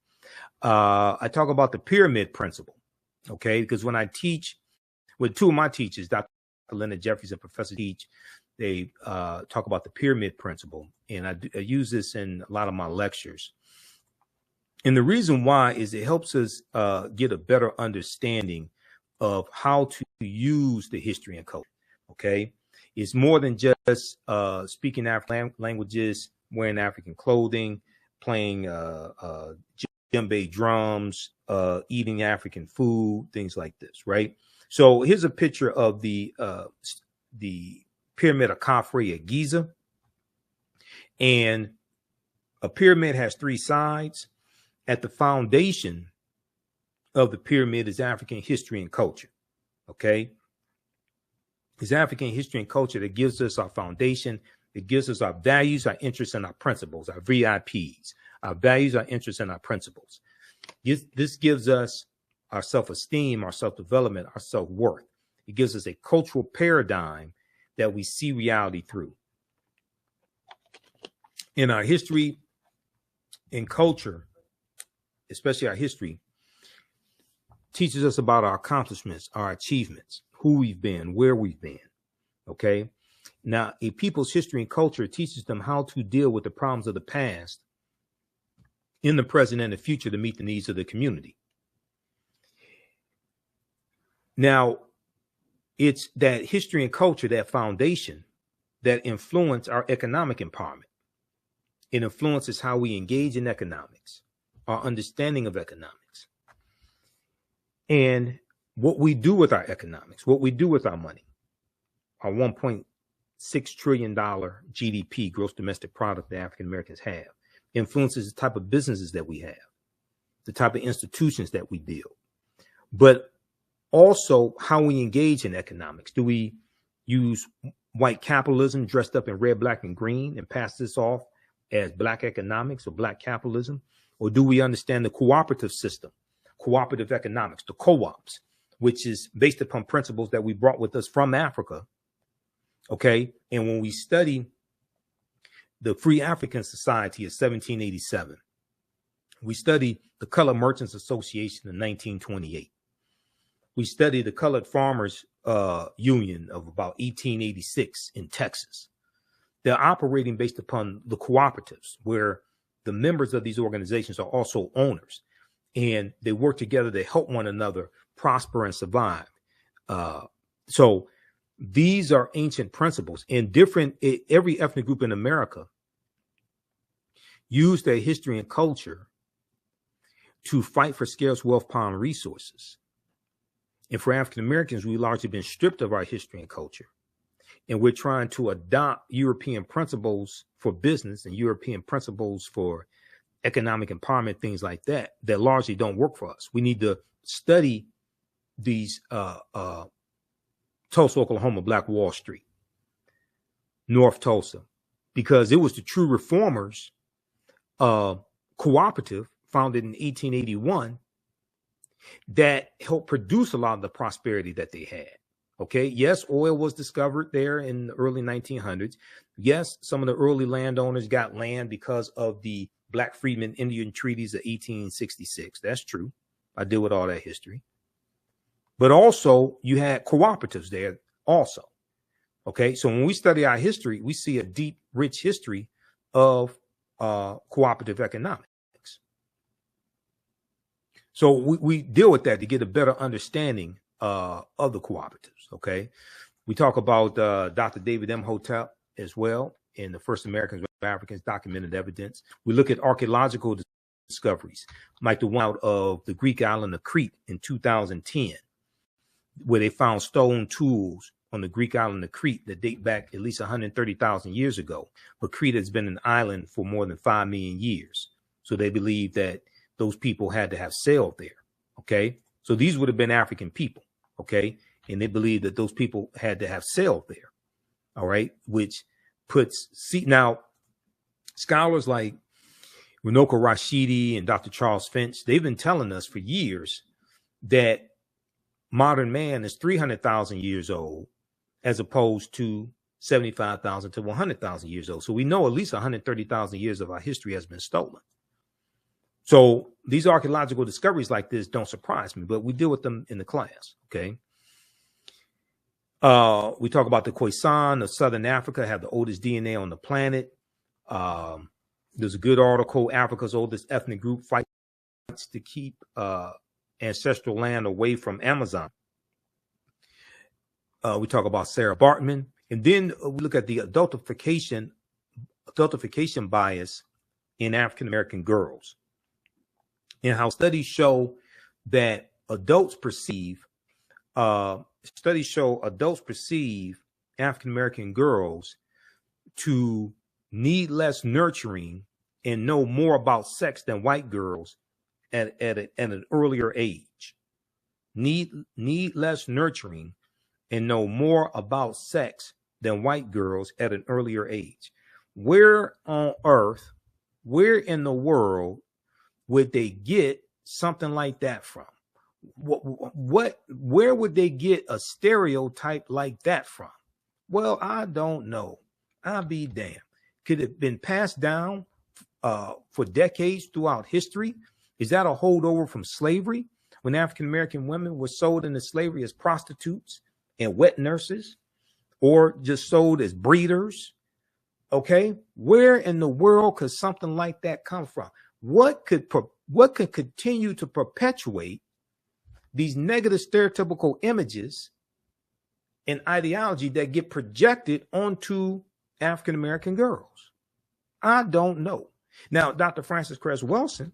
I talk about the pyramid principle, okay? Because when I teach with two of my teachers, Dr. Leonard Jeffries and Professor Teach, they talk about the pyramid principle. And I use this in a lot of my lectures. And the reason why is it helps us get a better understanding of how to use the history and culture. Okay. It's more than just speaking African languages, wearing African clothing, playing djembe drums, eating African food, things like this, right? So here's a picture of the pyramid of Khafre at Giza. And a pyramid has three sides. At the foundation of the pyramid is African history and culture. Okay. It's African history and culture that gives us our foundation. It gives us our values, our interests, and our principles, our VIPs, our values, our interests, and our principles. This gives us our self-esteem, our self-development, our self-worth. It gives us a cultural paradigm that we see reality through. In our history and culture, especially our history, teaches us about our accomplishments, our achievements, who we've been, where we've been. Okay. Now, a people's history and culture teaches them how to deal with the problems of the past in the present and the future to meet the needs of the community. Now, it's that history and culture, that foundation, that influence our economic empowerment. It influences how we engage in economics, our understanding of economics, and what we do with our economics, what we do with our money. Our $1.6 trillion GDP, gross domestic product, that African Americans have, influences the type of businesses that we have, the type of institutions that we build, but also how we engage in economics. Do we use white capitalism dressed up in red, black, and green and pass this off as black economics or black capitalism? Or do we understand the cooperative system, cooperative economics, the co-ops, which is based upon principles that we brought with us from Africa? Okay. And when we study the Free African Society of 1787, we study the Colored Merchants Association in 1928. We study the Colored Farmers Union of about 1886 in Texas. They're operating based upon the cooperatives, where the members of these organizations are also owners, and they work together to help one another prosper and survive. So these are ancient principles, and every ethnic group in America use their history and culture to fight for scarce wealth, power, and resources. And for African Americans, we've largely been stripped of our history and culture. And we're trying to adopt European principles for business and European principles for economic empowerment, things like that, that largely don't work for us. We need to study these Tulsa, Oklahoma, Black Wall Street, North Tulsa, because it was the true reformers cooperative founded in 1881 that helped produce a lot of the prosperity that they had. Okay. Yes, oil was discovered there in the early 1900s. Yes, some of the early landowners got land because of the Black Freedmen Indian treaties of 1866. That's true. I deal with all that history. But also you had cooperatives there also. Okay. So when we study our history, we see a deep, rich history of cooperative economics. So we deal with that to get a better understanding of the cooperatives. Okay. We talk about Dr. David Imhotep as well, and the first Americans with Africans, documented evidence. We look at archaeological discoveries, like the one out of the Greek island of Crete in 2010, where they found stone tools on the Greek island of Crete that date back at least 130,000 years ago. But Crete has been an island for more than 5 million years. So they believe that those people had to have sailed there. Okay. So these would have been African people. Okay. And they believe that those people had to have sailed there. All right. Which puts, now scholars like Runoko Rashidi and Dr. Charles Finch, they've been telling us for years that modern man is 300,000 years old, as opposed to 75,000 to 100,000 years old. So we know at least 130,000 years of our history has been stolen. So these archaeological discoveries like this don't surprise me, but we deal with them in the class. Okay. We talk about the Khoisan of Southern Africa have the oldest DNA on the planet. There's a good article, Africa's oldest ethnic group fights to keep ancestral land away from Amazon. We talk about Sarah Bartman. And then we look at the adultification bias in African-American girls and how studies show that adults perceive African-American girls to need less nurturing and know more about sex than white girls at an earlier age. Need less nurturing and know more about sex than white girls at an earlier age. Where on earth, where in the world would they get something like that from? Where would they get a stereotype like that from? Well, I don't know. I'll be damned. Could it have been passed down for decades throughout history? Is that a holdover from slavery, when African-American women were sold into slavery as prostitutes and wet nurses, or just sold as breeders? Okay, where in the world could something like that come from? What could continue to perpetuate these negative stereotypical images and ideology that get projected onto African-American girls? I don't know. Now, Dr. Frances Cress Welsing,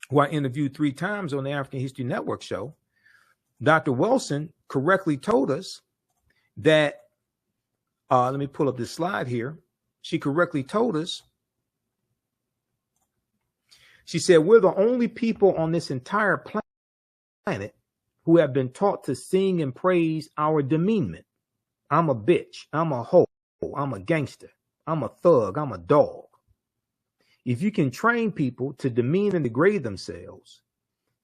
who I interviewed 3 times on the African History Network show, Dr. Welsing correctly told us that, let me pull up this slide here. She correctly told us, she said, we're the only people on this entire planet who have been taught to sing and praise our demeanment. I'm a bitch. I'm a hoe. I'm a gangster. I'm a thug. I'm a dog. If you can train people to demean and degrade themselves,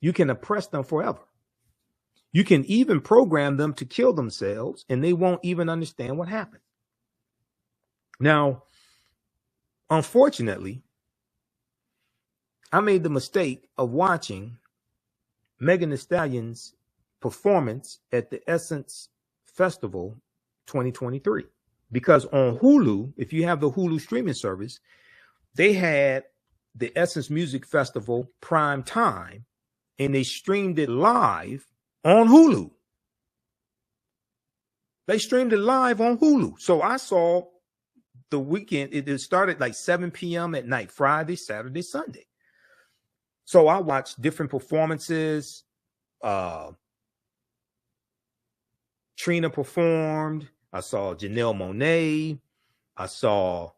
you can oppress them forever. You can even program them to kill themselves, and they won't even understand what happened. Now, unfortunately, I made the mistake of watching Megan Thee Stallion's performance at the Essence Festival 2023, because on Hulu, if you have the Hulu streaming service, they had the Essence Music Festival prime time, and they streamed it live on Hulu. They streamed it live on Hulu. So I saw the weekend. It started like 7 p.m. at night, Friday, Saturday, Sunday. So I watched different performances. Trina performed. I saw Janelle Monáe. I saw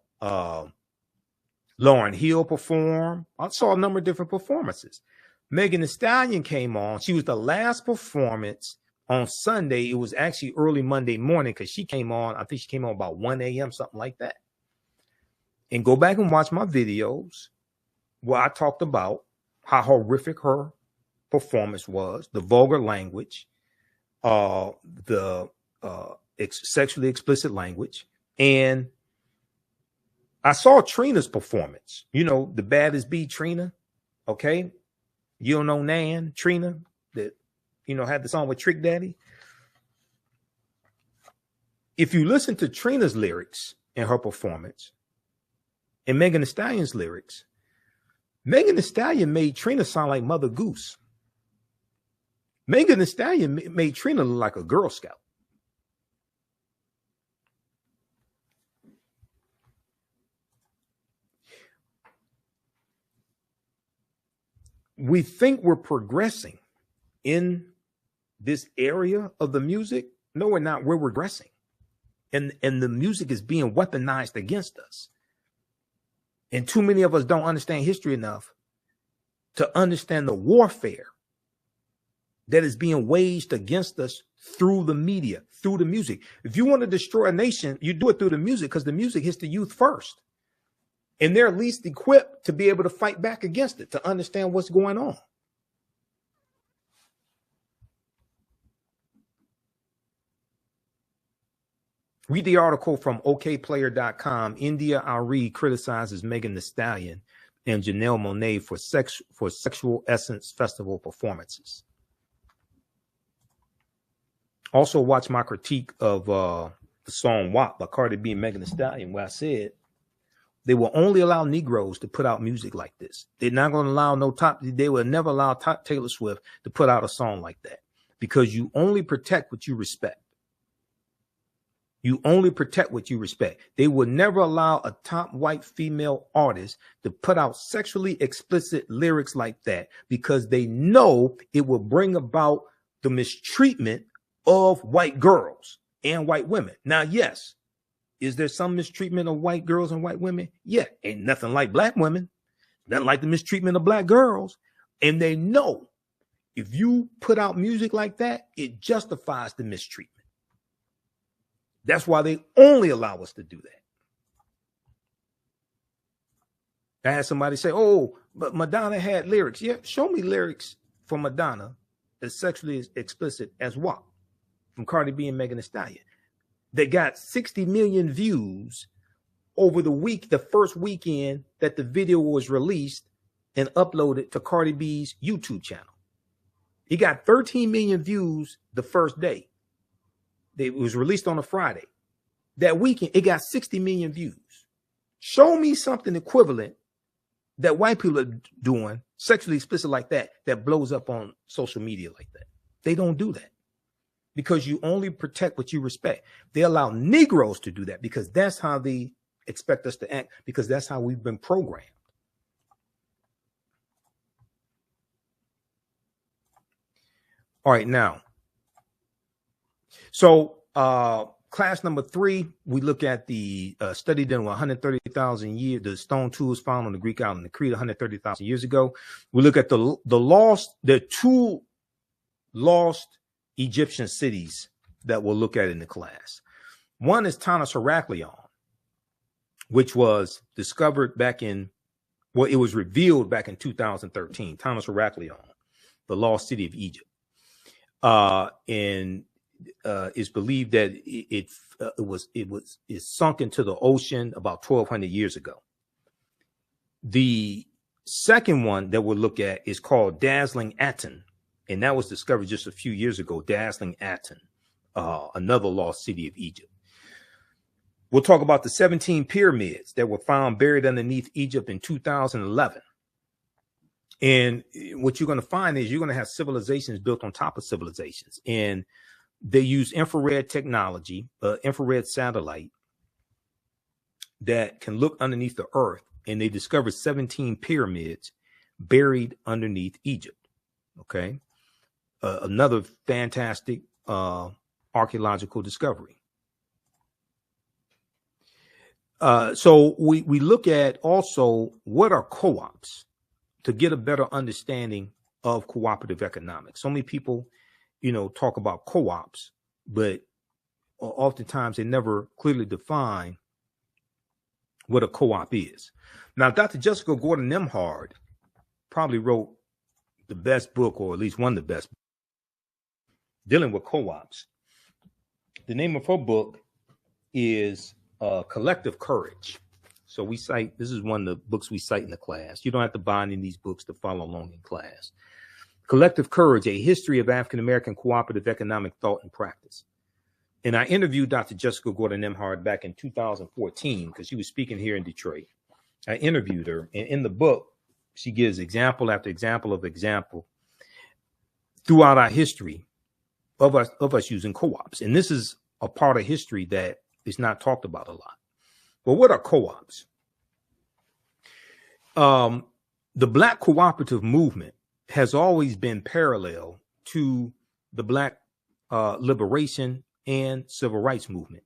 Lauryn Hill perform. I saw a number of different performances. Megan Thee Stallion came on. She was the last performance on Sunday. It was actually early Monday morning because she came on. I think she came on about 1 a.m., something like that. And go back and watch my videos where I talked about how horrific her performance was, the vulgar language, the sexually explicit language. And I saw Trina's performance, you know, the baddest bee, Trina. Okay. You don't know Nan, Trina, that, you know, had the song with Trick Daddy. If you listen to Trina's lyrics in her performance and Megan Thee Stallion's lyrics, Megan Thee Stallion made Trina sound like Mother Goose. Megan Thee Stallion made Trina look like a Girl Scout. We think we're progressing in this area of the music. No, we're not. We're regressing. And the music is being weaponized against us. And too many of us don't understand history enough to understand the warfare that is being waged against us through the media, through the music. If you want to destroy a nation, you do it through the music, because the music hits the youth first. And they're least equipped to be able to fight back against it, to understand what's going on. Read the article from okplayer.com. India Ari criticizes Megan Thee Stallion and Janelle Monáe for sexual Essence Festival performances. Also watch my critique of the song WAP by Cardi B and Megan Thee Stallion, where I said they will only allow Negroes to put out music like this. They're not going to allow they will never allow Taylor Swift to put out a song like that, because you only protect what you respect. You only protect what you respect. They will never allow a top white female artist to put out sexually explicit lyrics like that, because they know it will bring about the mistreatment of white girls and white women. Now, yes, is there some mistreatment of white girls and white women? Yeah, ain't nothing like black women, nothing like the mistreatment of black girls. And they know if you put out music like that, it justifies the mistreatment. That's why they only allow us to do that. I had somebody say, oh, but Madonna had lyrics. Yeah, show me lyrics from Madonna as sexually explicit as what? From Cardi B and Megan Thee Stallion. They got 60 million views over the first weekend that the video was released and uploaded to Cardi B's YouTube channel. He got 13 million views the first day. It was released on a Friday. That weekend, it got 60 million views. Show me something equivalent that white people are doing, sexually explicit like that, that blows up on social media like that. They don't do that, because you only protect what you respect. They allow Negroes to do that because that's how they expect us to act, because that's how we've been programmed. All right, now. So class number 3, we look at the study done 130,000 years, the stone tools found on the Greek island of Crete 130,000 years ago. We look at the 2 lost Egyptian cities that we'll look at in the class. One is Tanis Heraklion, which was discovered it was revealed back in 2013. Tanis Heraklion, the lost city of Egypt. And it's believed that it sunk into the ocean about 1,200 years ago. The second one that we'll look at is called Dazzling Aten, and that was discovered just a few years ago. Dazzling Aten, another lost city of Egypt. We'll talk about the 17 pyramids that were found buried underneath Egypt in 2011. And what you're going to find is you're going to have civilizations built on top of civilizations. And they use infrared technology, infrared satellite that can look underneath the earth. And they discovered 17 pyramids buried underneath Egypt. Okay. Another fantastic archaeological discovery. So we look at also what are co-ops to get a better understanding of cooperative economics. So many people, talk about co-ops, but oftentimes they never clearly define what a co-op is. Now, Dr. Jessica Gordon Nembhard probably wrote the best book, or at least one of the best, dealing with co-ops. The name of her book is Collective Courage. So this is one of the books we cite in the class. You don't have to buy any of these books to follow along in class. Collective Courage, A History of African-American Cooperative Economic Thought and Practice. And I interviewed Dr. Jessica Gordon Nembhard back in 2014 because she was speaking here in Detroit. I interviewed her, and in the book, she gives example after example of example throughout our history of us using co-ops. And this is a part of history that is not talked about a lot. But what are co-ops? The Black cooperative movement has always been parallel to the Black liberation and civil rights movement.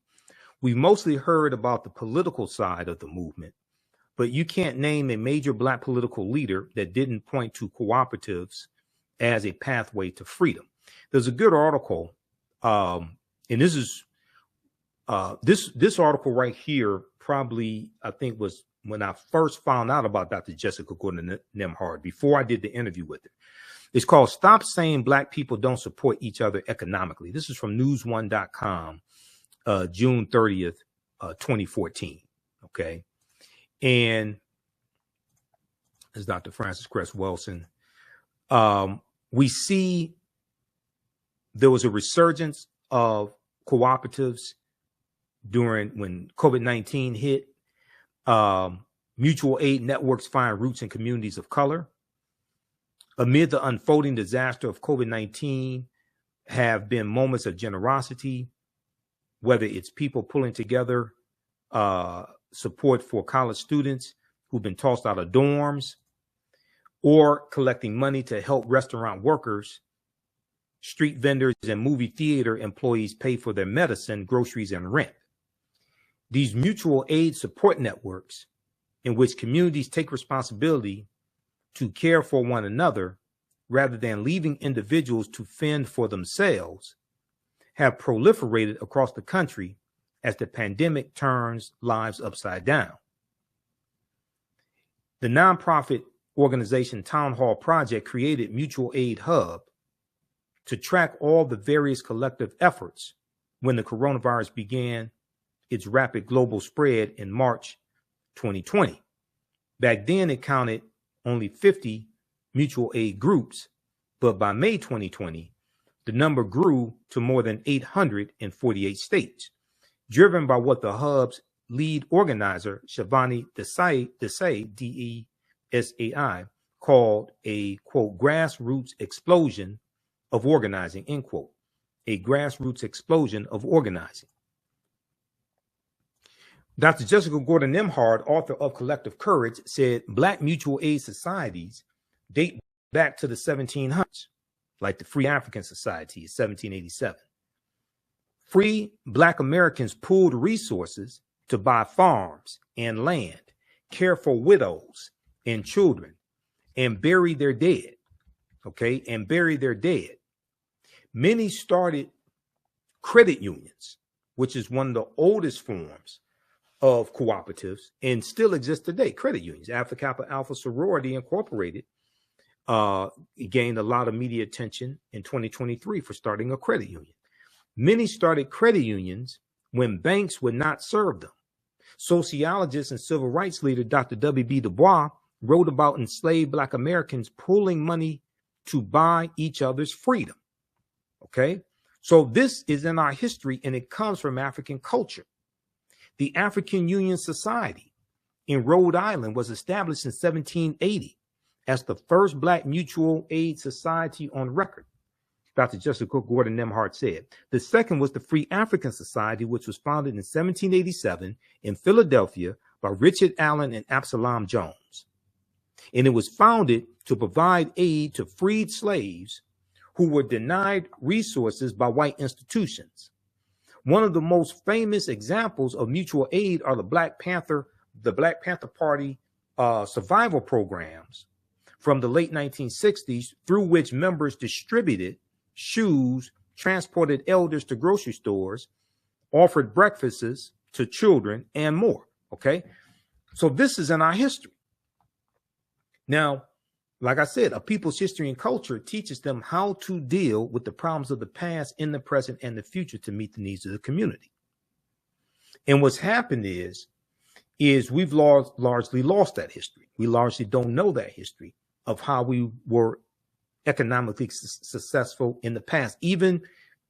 We've mostly heard about the political side of the movement, but you can't name a major Black political leader that didn't point to cooperatives as a pathway to freedom. There's a good article, and this is this article right here probably, I think, was when I first found out about Dr. Jessica Gordon Nembhard, before I did the interview with her. It's called Stop Saying Black People Don't Support Each Other Economically. This is from news1.com, June 30th, 2014. Okay. And as Dr. Francis Cress Wilson, we see there was a resurgence of cooperatives when COVID-19 hit. Mutual aid networks find roots in communities of color. Amid the unfolding disaster of COVID-19 have been moments of generosity, whether it's people pulling together support for college students who've been tossed out of dorms, or collecting money to help restaurant workers, street vendors, and movie theater employees pay for their medicine, groceries, and rent. These mutual aid support networks, in which communities take responsibility to care for one another rather than leaving individuals to fend for themselves, have proliferated across the country as the pandemic turns lives upside down. The nonprofit organization Town Hall Project created Mutual Aid Hub to track all the various collective efforts when the coronavirus began its rapid global spread in March 2020. Back then, it counted only 50 mutual aid groups, but by May 2020, the number grew to more than 800 in 48 states, driven by what the hub's lead organizer, Shivani Desai, D-E-S-A-I, called a, quote, grassroots explosion of organizing, end quote, a grassroots explosion of organizing. Dr. Jessica Gordon Nimhard, author of Collective Courage, said Black mutual aid societies date back to the 1700s, like the Free African Society in 1787. Free Black Americans pooled resources to buy farms and land, care for widows and children, and bury their dead, okay, and bury their dead. Many started credit unions, which is one of the oldest forms of cooperatives and still exists today. Credit unions, Alpha Kappa Alpha Sorority Incorporated, gained a lot of media attention in 2023 for starting a credit union. Many started credit unions when banks would not serve them. Sociologist and civil rights leader Dr. W.B. Du Bois wrote about enslaved Black Americans pooling money to buy each other's freedom. Okay, so this is in our history, and it comes from African culture. The African Union Society in Rhode Island was established in 1780 as the first Black mutual aid society on record, Dr. Jessica Gordon Nimhard said. The second was the Free African Society, which was founded in 1787 in Philadelphia by Richard Allen and Absalom Jones. And it was founded to provide aid to freed slaves who were denied resources by white institutions. One of the most famous examples of mutual aid are the Black Panther Party survival programs from the late 1960s, through which members distributed shoes, transported elders to grocery stores, offered breakfasts to children, and more. Okay, so this is in our history. Now, like I said, a people's history and culture teaches them how to deal with the problems of the past in the present and the future to meet the needs of the community. And what's happened is we've largely lost that history. We largely don't know that history of how we were economically successful in the past, even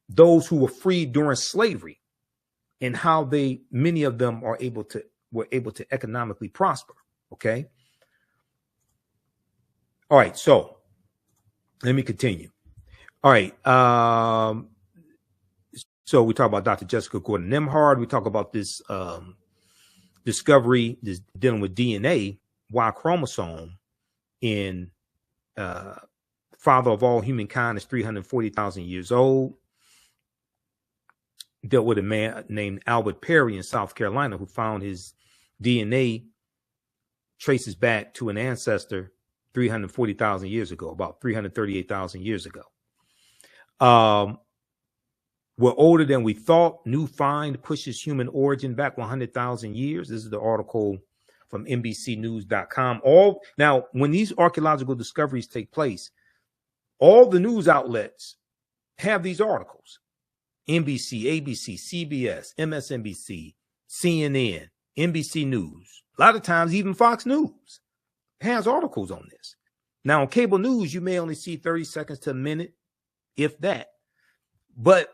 those who were freed during slavery, and how many of them were able to economically prosper. Okay. All right, so let me continue. All right, so we talk about Dr. Jessica Gordon Nimhard. We talk about this discovery, this dealing with DNA, Y chromosome in father of all humankind is 340,000 years old. Dealt with a man named Albert Perry in South Carolina who found his DNA traces back to an ancestor 340,000 years ago, about 338,000 years ago. We're older than we thought. New find pushes human origin back 100,000 years. This is the article from NBCnews.com. Now, when these archaeological discoveries take place, all the news outlets have these articles. NBC, ABC, CBS, MSNBC, CNN, NBC News. A lot of times, even Fox News has articles on this. Now, on cable news, you may only see 30 seconds to a minute, if that. But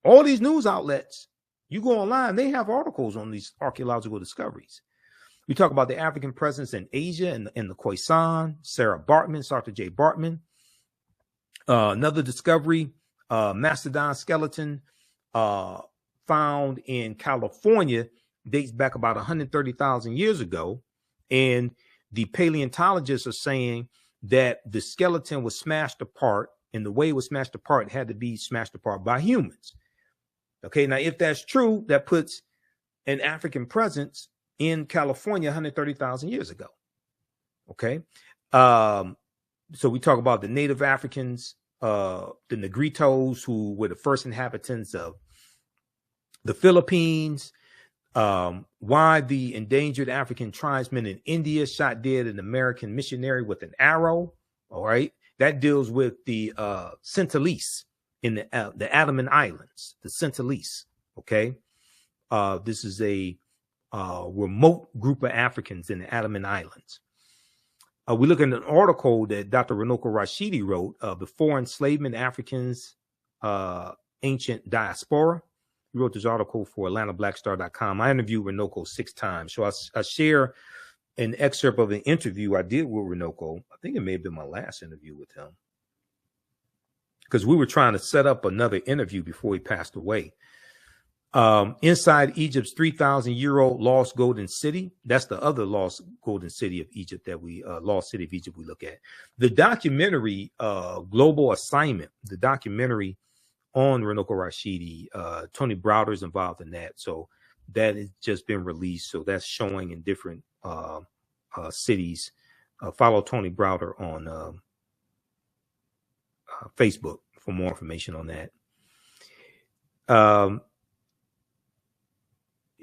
All these news outlets, you go online, they have articles on these archaeological discoveries. We talk about the African presence in Asia and the Khoisan, Sarah Bartman, Sartre J. Bartman. Another discovery, mastodon skeleton found in California, dates back about 130,000 years ago. And the paleontologists are saying that the skeleton was smashed apart, and the way it was smashed apart had to be smashed apart by humans. Okay, now if that's true, that puts an African presence in California 130,000 years ago. Okay, so we talk about the native Africans, the Negritos, who were the first inhabitants of the Philippines. Why the endangered African tribesmen in India shot dead an American missionary with an arrow. All right, that deals with the Sentinelese in the Andaman Islands, the Sentinelese. Okay, this is a remote group of Africans in the Andaman Islands. We look at an article that Dr. Runoko Rashidi wrote, Before Enslavement, Africans, Ancient Diaspora. He wrote this article for AtlantaBlackStar.com. I interviewed Runoko 6 times. So I share an excerpt of an interview I did with Runoko. I think it may have been my last interview with him, because we were trying to set up another interview before he passed away. Inside Egypt's 3,000-year-old lost golden city. That's the other lost golden city of Egypt that we lost city of Egypt we look at. The documentary Global Assignment, the documentary on Runoko Rashidi, Tony Browder is involved in that. So that has just been released. So that's showing in different cities. Follow Tony Browder on Facebook for more information on that.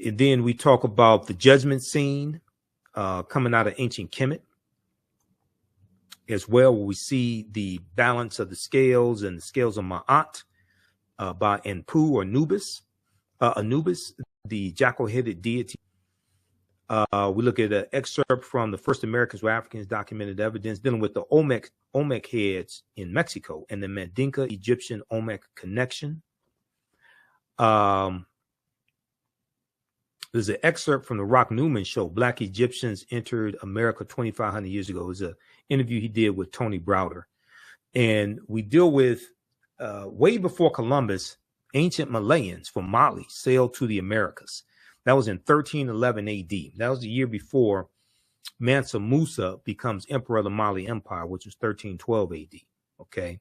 And then we talk about the judgment scene coming out of ancient Kemet as well, where we see the balance of the scales and the scales of Ma'at by Anpu or Anubis, the jackal-headed deity. We look at an excerpt from the first Americans were Africans documented evidence dealing with the Olmec heads in Mexico and the Mandinka Egyptian Olmec connection. There's an excerpt from the Rock Newman show, Black Egyptians Entered America 2,500 years ago. It was an interview he did with Tony Browder. And we deal with, way before Columbus, ancient Malayans from Mali sailed to the Americas. That was in 1311 AD. That was the year before Mansa Musa becomes emperor of the Mali Empire, which was 1312 AD. Okay.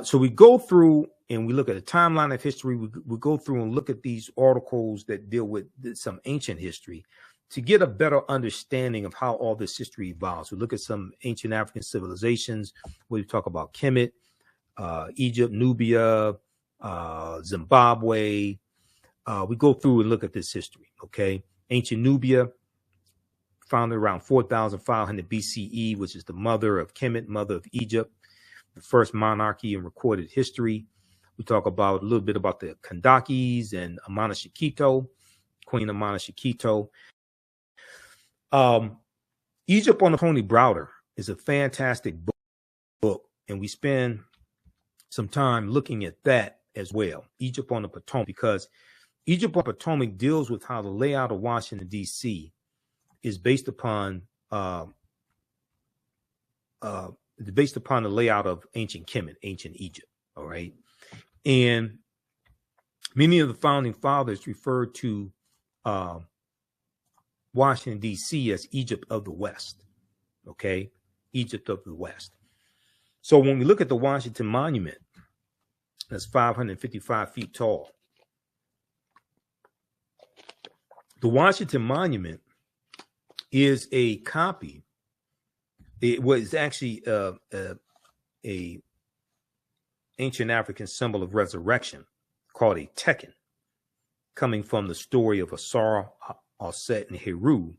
So we go through and we look at a timeline of history. We go through and look at these articles that deal with some ancient history to get a better understanding of how all this history evolves. We look at some ancient African civilizations. We talk about Kemet, Egypt, Nubia, Zimbabwe. We go through and look at this history. Okay. Ancient Nubia, founded around 4,500 BCE, which is the mother of Kemet, mother of Egypt, the first monarchy in recorded history. We talk about a little bit about the Kandakis and Amana Shikito, Queen Amana Shikito. Egypt on the Tony Browder is a fantastic book, and we spend some time looking at that as well. Egypt on the Potomac, because Egypt on the Potomac deals with how the layout of Washington, D.C. is based upon the layout of ancient Kemet, ancient Egypt. All right. And many of the founding fathers referred to Washington, D.C. as Egypt of the West. Okay. Egypt of the West. So when we look at the Washington Monument, that's 555 feet tall. The Washington Monument is a copy. It was actually a ancient African symbol of resurrection called a Tekken, coming from the story of Asar, Aset, and Heru,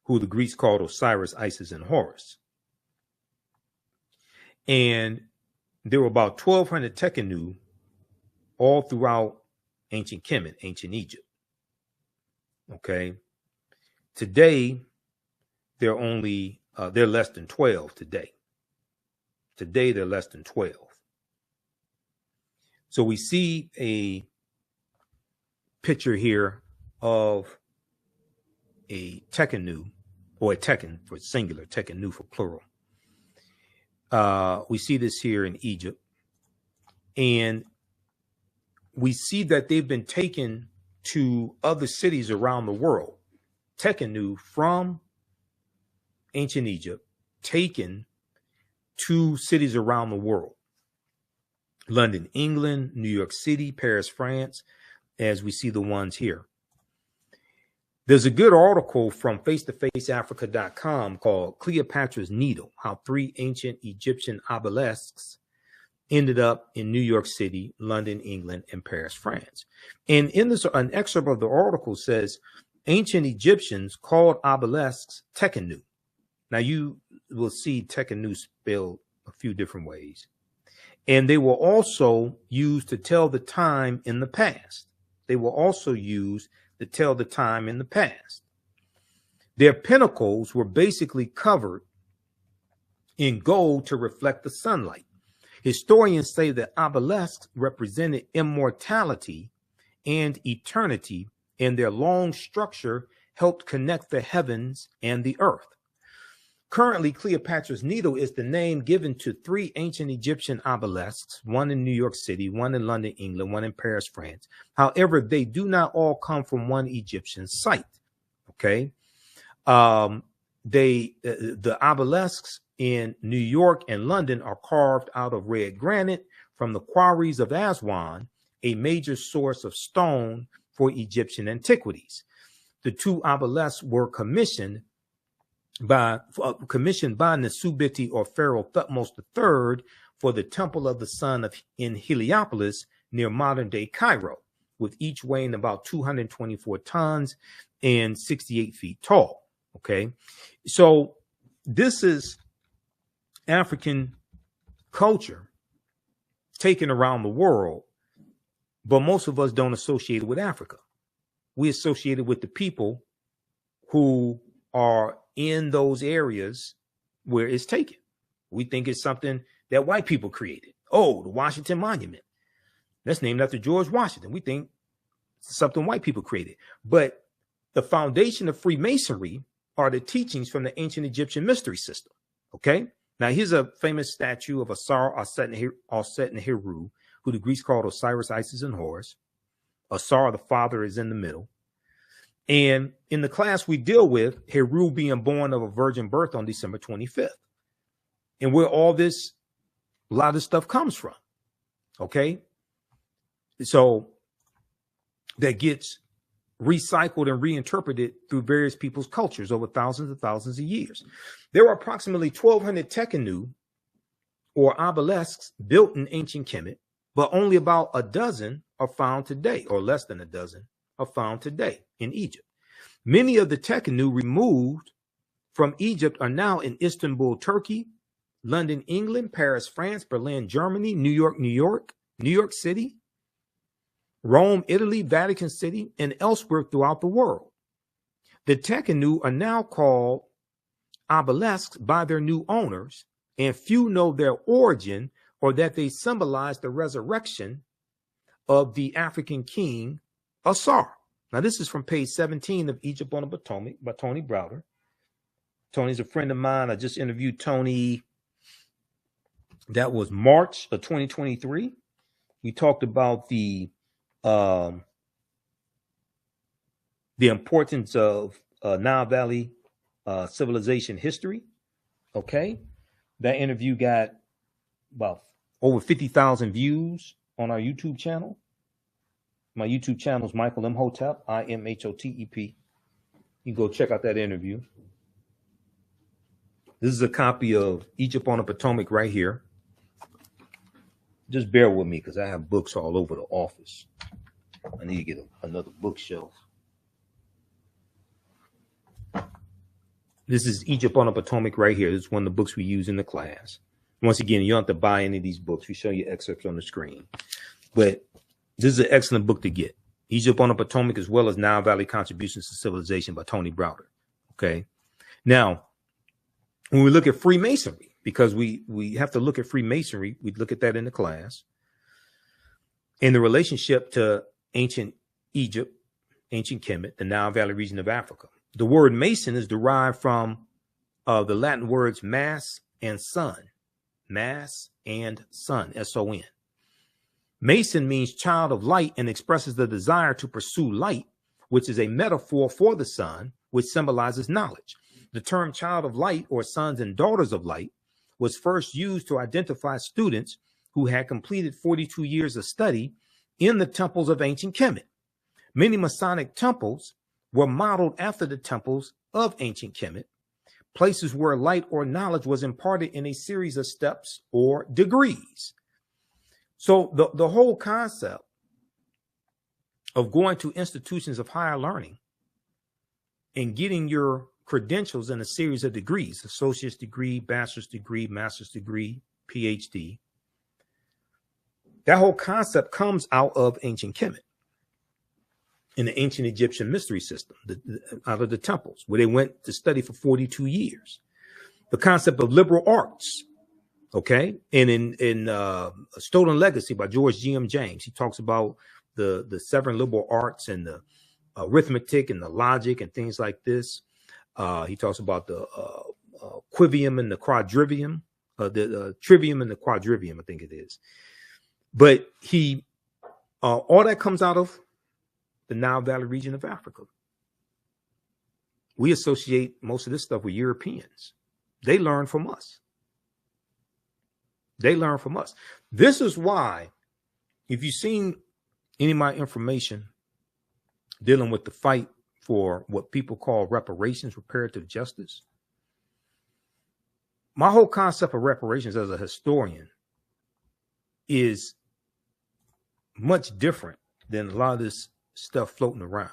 who the Greeks called Osiris, Isis, and Horus. And there were about 1,200 Tekkenu all throughout ancient Kemet, ancient Egypt. Okay. Today, they're less than 12 today. Today, they're less than 12. So we see a picture here of a tekenu, or a teken for singular, tekenu for plural. We see this here in Egypt, and we see that they've been taken to other cities around the world. Tekenu from ancient Egypt, taken to cities around the world. London, England, New York City, Paris, France, as we see the ones here. There's a good article from face-to-faceafrica.com called Cleopatra's Needle, How 3 Ancient Egyptian Obelisks Ended Up in New York City, London, England, and Paris, France. And in this, an excerpt of the article says, ancient Egyptians called obelisks tekenu. Now you will see tekenu spelled a few different ways. And they were also used to tell the time in the past. They were also used to tell the time in the past. Their pinnacles were basically covered in gold to reflect the sunlight. Historians say that obelisks represented immortality and eternity, and their long structure helped connect the heavens and the earth. Currently, Cleopatra's Needle is the name given to 3 ancient Egyptian obelisks, one in New York City, one in London, England, one in Paris, France. However, they do not all come from one Egyptian site. Okay. The obelisks in New York and London are carved out of red granite from the quarries of Aswan, a major source of stone for Egyptian antiquities. The 2 obelisks were commissioned by Nesubiti or Pharaoh Thutmose III for the Temple of the Sun in Heliopolis near modern-day Cairo, with each weighing about 224 tons and 68 feet tall. Okay, so this is African culture taken around the world, but most of us don't associate it with Africa. We associate it with the people who are in those areas where it's taken. We think it's something that white people created. Oh, the Washington Monument. That's named after George Washington. We think it's something white people created. But the foundation of Freemasonry are the teachings from the ancient Egyptian mystery system. Okay? Now, here's a famous statue of Asar, Aset, and Heru, who the Greeks called Osiris, Isis, and Horus. Asar, the father, is in the middle. And in the class we deal with, Heru being born of a virgin birth on December 25th. And where a lot of this stuff comes from. Okay? So that gets recycled and reinterpreted through various people's cultures over thousands and thousands of years. There are approximately 1,200 tekenu, or obelisks, built in ancient Kemet, but only about a dozen are found today, or less than a dozen are found today in Egypt. Many of the tekenu removed from Egypt are now in Istanbul, Turkey, London, England, Paris, France, Berlin, Germany, New York City, Rome, Italy, Vatican City, and elsewhere throughout the world. The tekenu are now called obelisks by their new owners, and few know their origin or that they symbolize the resurrection of the African king Asar. Now, this is from page 17 of Egypt on the Potomac by Tony Browder. Tony's a friend of mine. I just interviewed Tony. That was March of 2023. We talked about the importance of Nile Valley civilization history. Okay. That interview got about over 50,000 views on our YouTube channel. My YouTube channel is Michael Imhotep, Imhotep. You can go check out that interview. This is a copy of Egypt on the Potomac right here. Just bear with me because I have books all over the office. I need to get another bookshelf. This is Egypt on the Potomac right here. This is one of the books we use in the class. Once again, you don't have to buy any of these books. We show you excerpts on the screen. But this is an excellent book to get. Egypt on the Potomac, as well as Nile Valley Contributions to Civilization by Tony Browder. Okay. Now, when we look at Freemasonry, because we have to look at Freemasonry, we look at that in the class. in the relationship to ancient Egypt, ancient Kemet, the Nile Valley region of Africa. The word Mason is derived from the Latin words mass and sun. Mass and sun, S-O-N. Mason means child of light and expresses the desire to pursue light, which is a metaphor for the sun, which symbolizes knowledge. The term child of light, or sons and daughters of light, was first used to identify students who had completed 42 years of study in the temples of ancient Kemet. Many Masonic temples were modeled after the temples of ancient Kemet, places where light or knowledge was imparted in a series of steps or degrees. So the whole concept of going to institutions of higher learning and getting your credentials in a series of degrees, associate's degree, bachelor's degree, master's degree, PhD, that whole concept comes out of ancient Kemet, in the ancient Egyptian mystery system, out of the temples, where they went to study for 42 years. The concept of liberal arts, okay? And in Stolen Legacy by George G.M. James, he talks about the 7 liberal arts and the arithmetic and the logic and things like this. He talks about the quivium and the quadrivium, the trivium and the quadrivium, I think it is. But all that comes out of the Nile Valley region of Africa. We associate most of this stuff with Europeans. They learn from us. They learn from us. This is why, if you've seen any of my information dealing with the fight for what people call reparations, reparative justice, my whole concept of reparations as a historian is much different than a lot of this stuff floating around.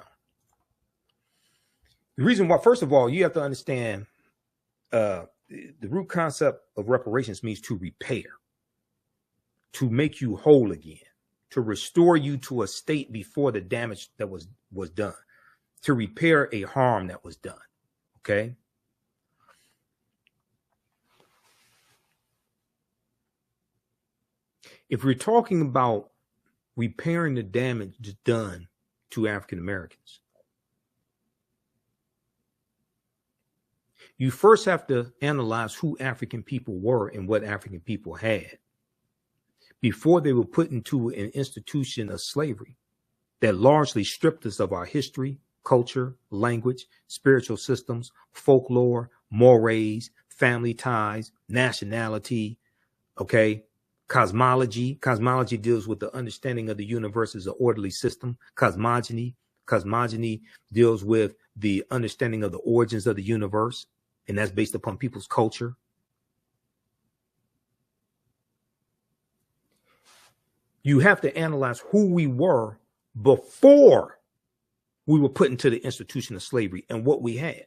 The reason why, first of all, you have to understand the root concept of reparations means to repair, to make you whole again, to restore you to a state before the damage that was done, to repair a harm that was done. Okay. If we're talking about repairing the damage done to African Americans, you first have to analyze who African people were and what African people had before they were put into an institution of slavery that largely stripped us of our history, culture, language, spiritual systems, folklore, mores, family ties, nationality, okay? Cosmology. Cosmology deals with the understanding of the universe as an orderly system. Cosmogony deals with the understanding of the origins of the universe, and that's based upon people's culture. You have to analyze who we were before we were put into the institution of slavery and what we had.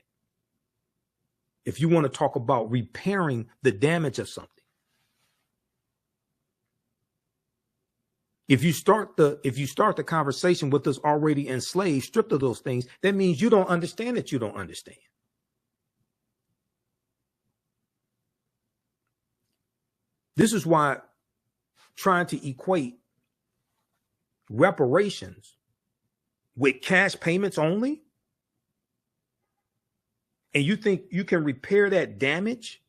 If you want to talk about repairing the damage of something, if you start the conversation with us already enslaved, stripped of those things, that means you don't understand that you don't understand. This is why trying to equate reparations with cash payments only, and you think you can repair that damage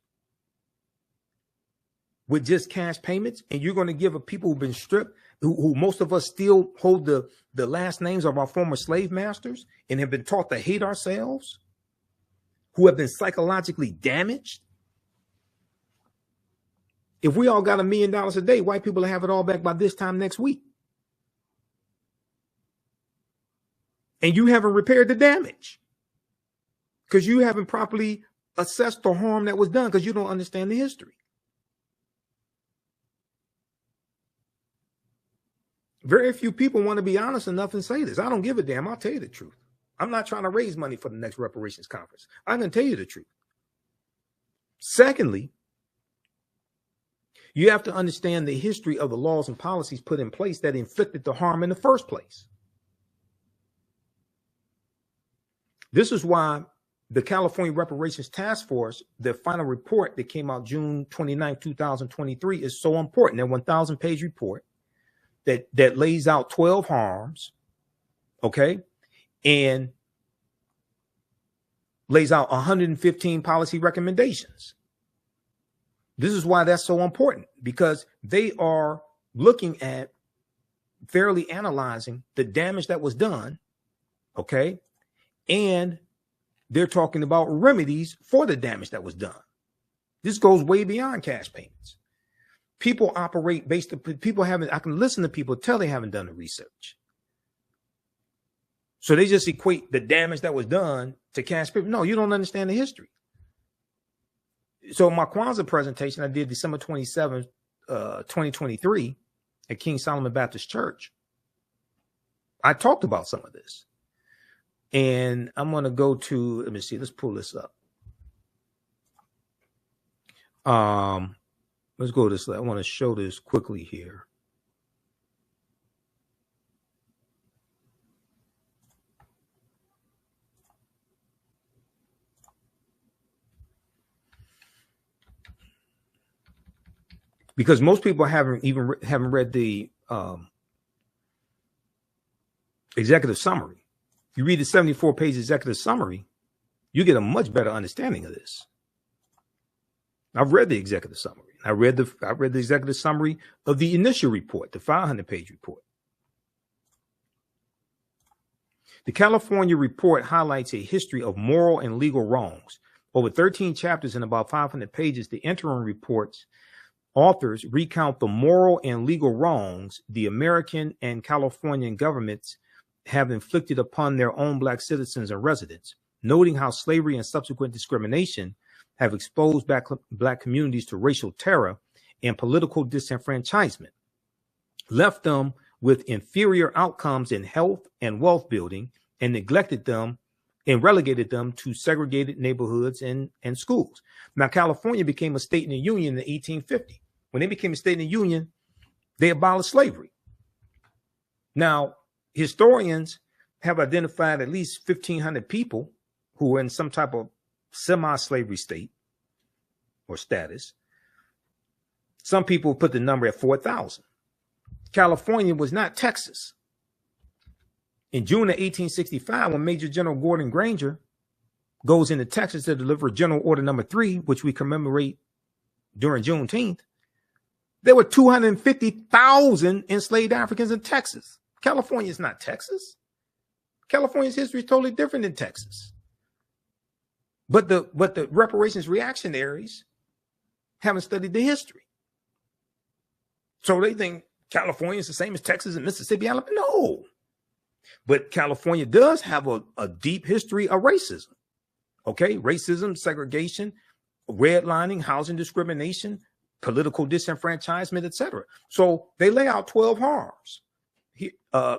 with just cash payments, and you're going to give a people who've been stripped, who most of us still hold the last names of our former slave masters and have been taught to hate ourselves, who have been psychologically damaged. If we all got $1 million a day, white people will have it all back by this time next week. And you haven't repaired the damage because you haven't properly assessed the harm that was done because you don't understand the history. Very few people want to be honest enough and say this. I don't give a damn. I'll tell you the truth. I'm not trying to raise money for the next reparations conference. I'm going to tell you the truth. Secondly, you have to understand the history of the laws and policies put in place that inflicted the harm in the first place. This is why the California Reparations Task Force, their final report that came out June 29, 2023, is so important. Their 1,000-page report that lays out 12 harms, okay, and lays out 115 policy recommendations. This is why that's so important, because they are looking at fairly analyzing the damage that was done, okay, and they're talking about remedies for the damage that was done. This goes way beyond cash payments. People operate based on people haven't. I can listen to people tell they haven't done the research. So they just equate the damage that was done to cash payments. No, you don't understand the history. So my Kwanzaa presentation I did December 27th, 2023 at King Solomon Baptist Church. I talked about some of this. And I'm going to go to, let me see, let's pull this up. Let's go to this. I want to show this quickly here. Because most people haven't read the executive summary. If you read the 74-page executive summary, you get a much better understanding of this. I've read the executive summary. I read the executive summary of the initial report, the 500-page report. The California report highlights a history of moral and legal wrongs. Over 13 chapters and about 500 pages, the interim report's authors recount the moral and legal wrongs the American and Californian governments have inflicted upon their own Black citizens and residents, noting how slavery and subsequent discrimination have exposed Black communities to racial terror and political disenfranchisement, left them with inferior outcomes in health and wealth building, and neglected them and relegated them to segregated neighborhoods and schools. Now, California became a state in the Union in 1850. When they became a state in the Union, they abolished slavery. Now, historians have identified at least 1,500 people who were in some type of semi-slavery state or status. Some people put the number at 4,000. California was not Texas. In June of 1865, when Major General Gordon Granger goes into Texas to deliver General Order Number 3, which we commemorate during Juneteenth, there were 250,000 enslaved Africans in Texas. California is not Texas. California's history is totally different than Texas. But the reparations reactionaries haven't studied the history. So they think California is the same as Texas and Mississippi, Alabama. No. But California does have a deep history of racism. Okay, racism, segregation, redlining, housing discrimination, political disenfranchisement, etc. So they lay out 12 harms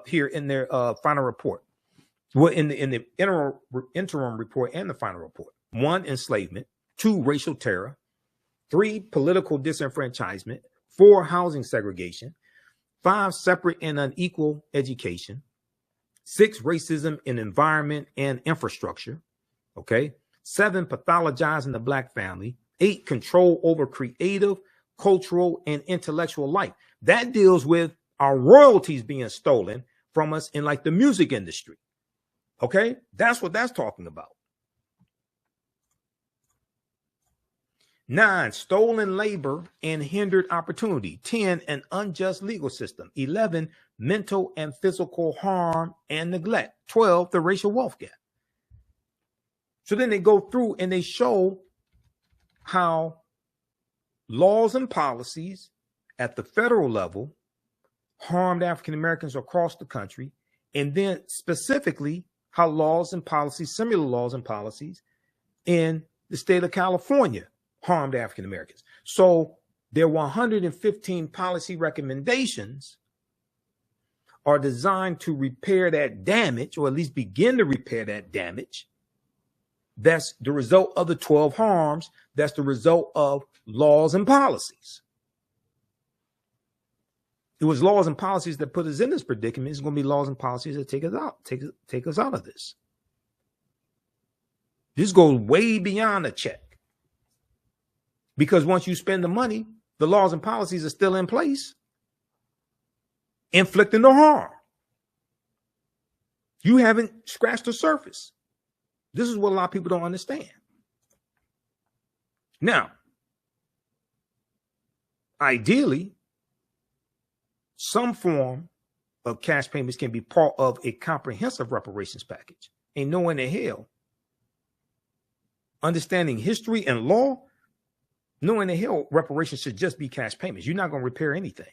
here in their final report. Well, in the interim report and the final report. 1, enslavement. 2, racial terror. 3, political disenfranchisement. 4, housing segregation. 5, separate and unequal education. 6, racism in environment and infrastructure. Okay. 7, pathologizing the Black family. 8, control over creative, cultural, and intellectual life. That deals with our royalties being stolen from us in like the music industry. Okay. That's what that's talking about. 9, stolen labor and hindered opportunity. 10, an unjust legal system. 11, mental and physical harm and neglect. 12, the racial wealth gap. So then they go through and they show how laws and policies at the federal level harmed African Americans across the country, and then specifically how laws and policies, similar laws and policies in the state of California harmed African Americans. So their 115 policy recommendations are designed to repair that damage, or at least begin to repair that damage. That's the result of the 12 harms. That's the result of laws and policies. It was laws and policies that put us in this predicament. It's going to be laws and policies that take us out of this. This goes way beyond a check. Because once you spend the money, the laws and policies are still in place. inflicting the harm. You haven't scratched the surface. This is what a lot of people don't understand. Now, ideally, some form of cash payments can be part of a comprehensive reparations package. Ain't no way in the hell. Understanding history and law, no in the hell reparations should just be cash payments. You're not going to repair anything.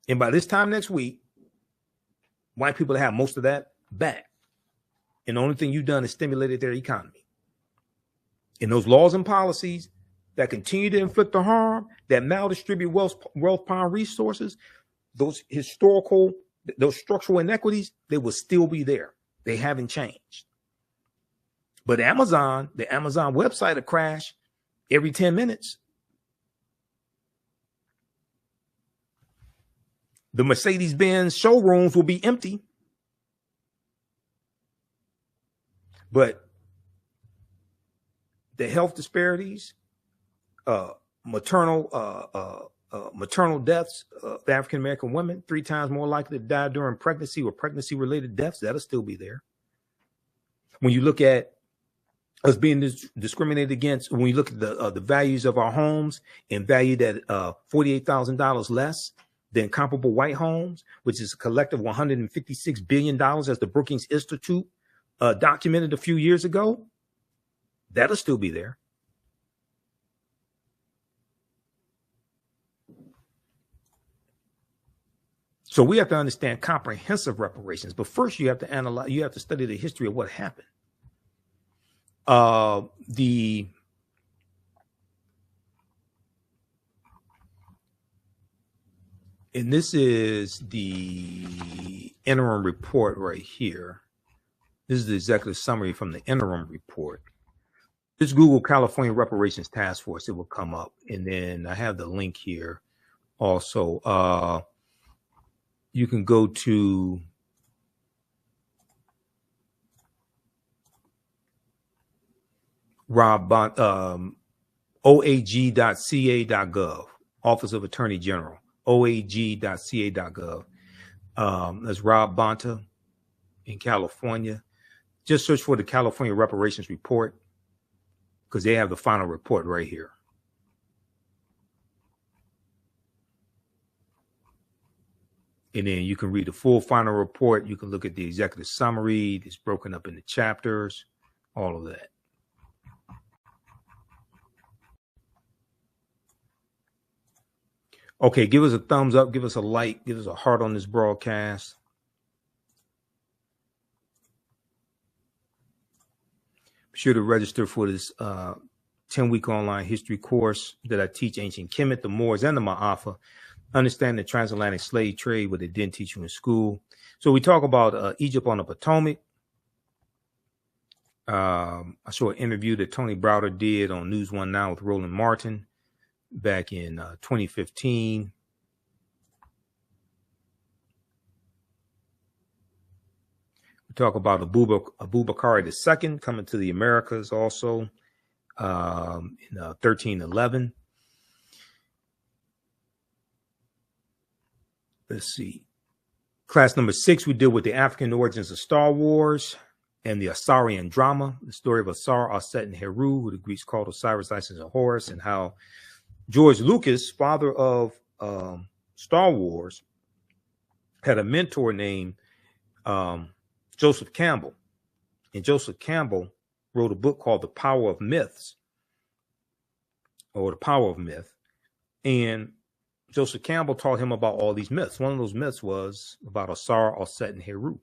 And by this time next week, white people have most of that back. And the only thing you've done is stimulated their economy. And those laws and policies that continue to inflict the harm, that maldistribute wealth, power, and resources, those structural inequities, they will still be there. They haven't changed. But the Amazon website will crash every 10 minutes. The Mercedes-Benz showrooms will be empty. But the health disparities, maternal deaths of African-American women, 3 times more likely to die during pregnancy or pregnancy-related deaths, that'll still be there. When you look at us being discriminated against, when you look at the values of our homes and valued at $48,000 less than comparable white homes, which is a collective $156 billion, as the Brookings Institute documented a few years ago, that'll still be there. So we have to understand comprehensive reparations, but first you have to analyze, you have to study the history of what happened. And this is the interim report right here. This is the executive summary from the interim report. Just Google California Reparations Task Force, it will come up. And then I have the link here also. You can go to oag.ca.gov, Office of Attorney General, oag.ca.gov. That's Rob Bonta in California. Just search for the California Reparations Report, because they have the final report right here. And then you can read the full final report. You can look at the executive summary. It's broken up into chapters, all of that. Okay, give us a thumbs up, give us a like, give us a heart on this broadcast. Be sure to register for this 10-week online history course that I teach ancient Kemet, the Moors, and the Maafa. Understand the transatlantic slave trade, what they didn't teach you in school. So we talk about Egypt on the Potomac. I saw an interview that Tony Browder did on News One Now with Roland Martin back in 2015. We talk about Abubakar II coming to the Americas also in 1311. Let's see. Class number 6, we deal with the African origins of Star Wars and the Asarian drama, the story of Asar, Aset, and Heru, who the Greeks called Osiris, Isis, and Horus, and how George Lucas, father of Star Wars, had a mentor named Joseph Campbell. And Joseph Campbell wrote a book called The Power of Myths, or The Power of Myth. And Joseph Campbell taught him about all these myths. One of those myths was about Asar, Aset, and Heru.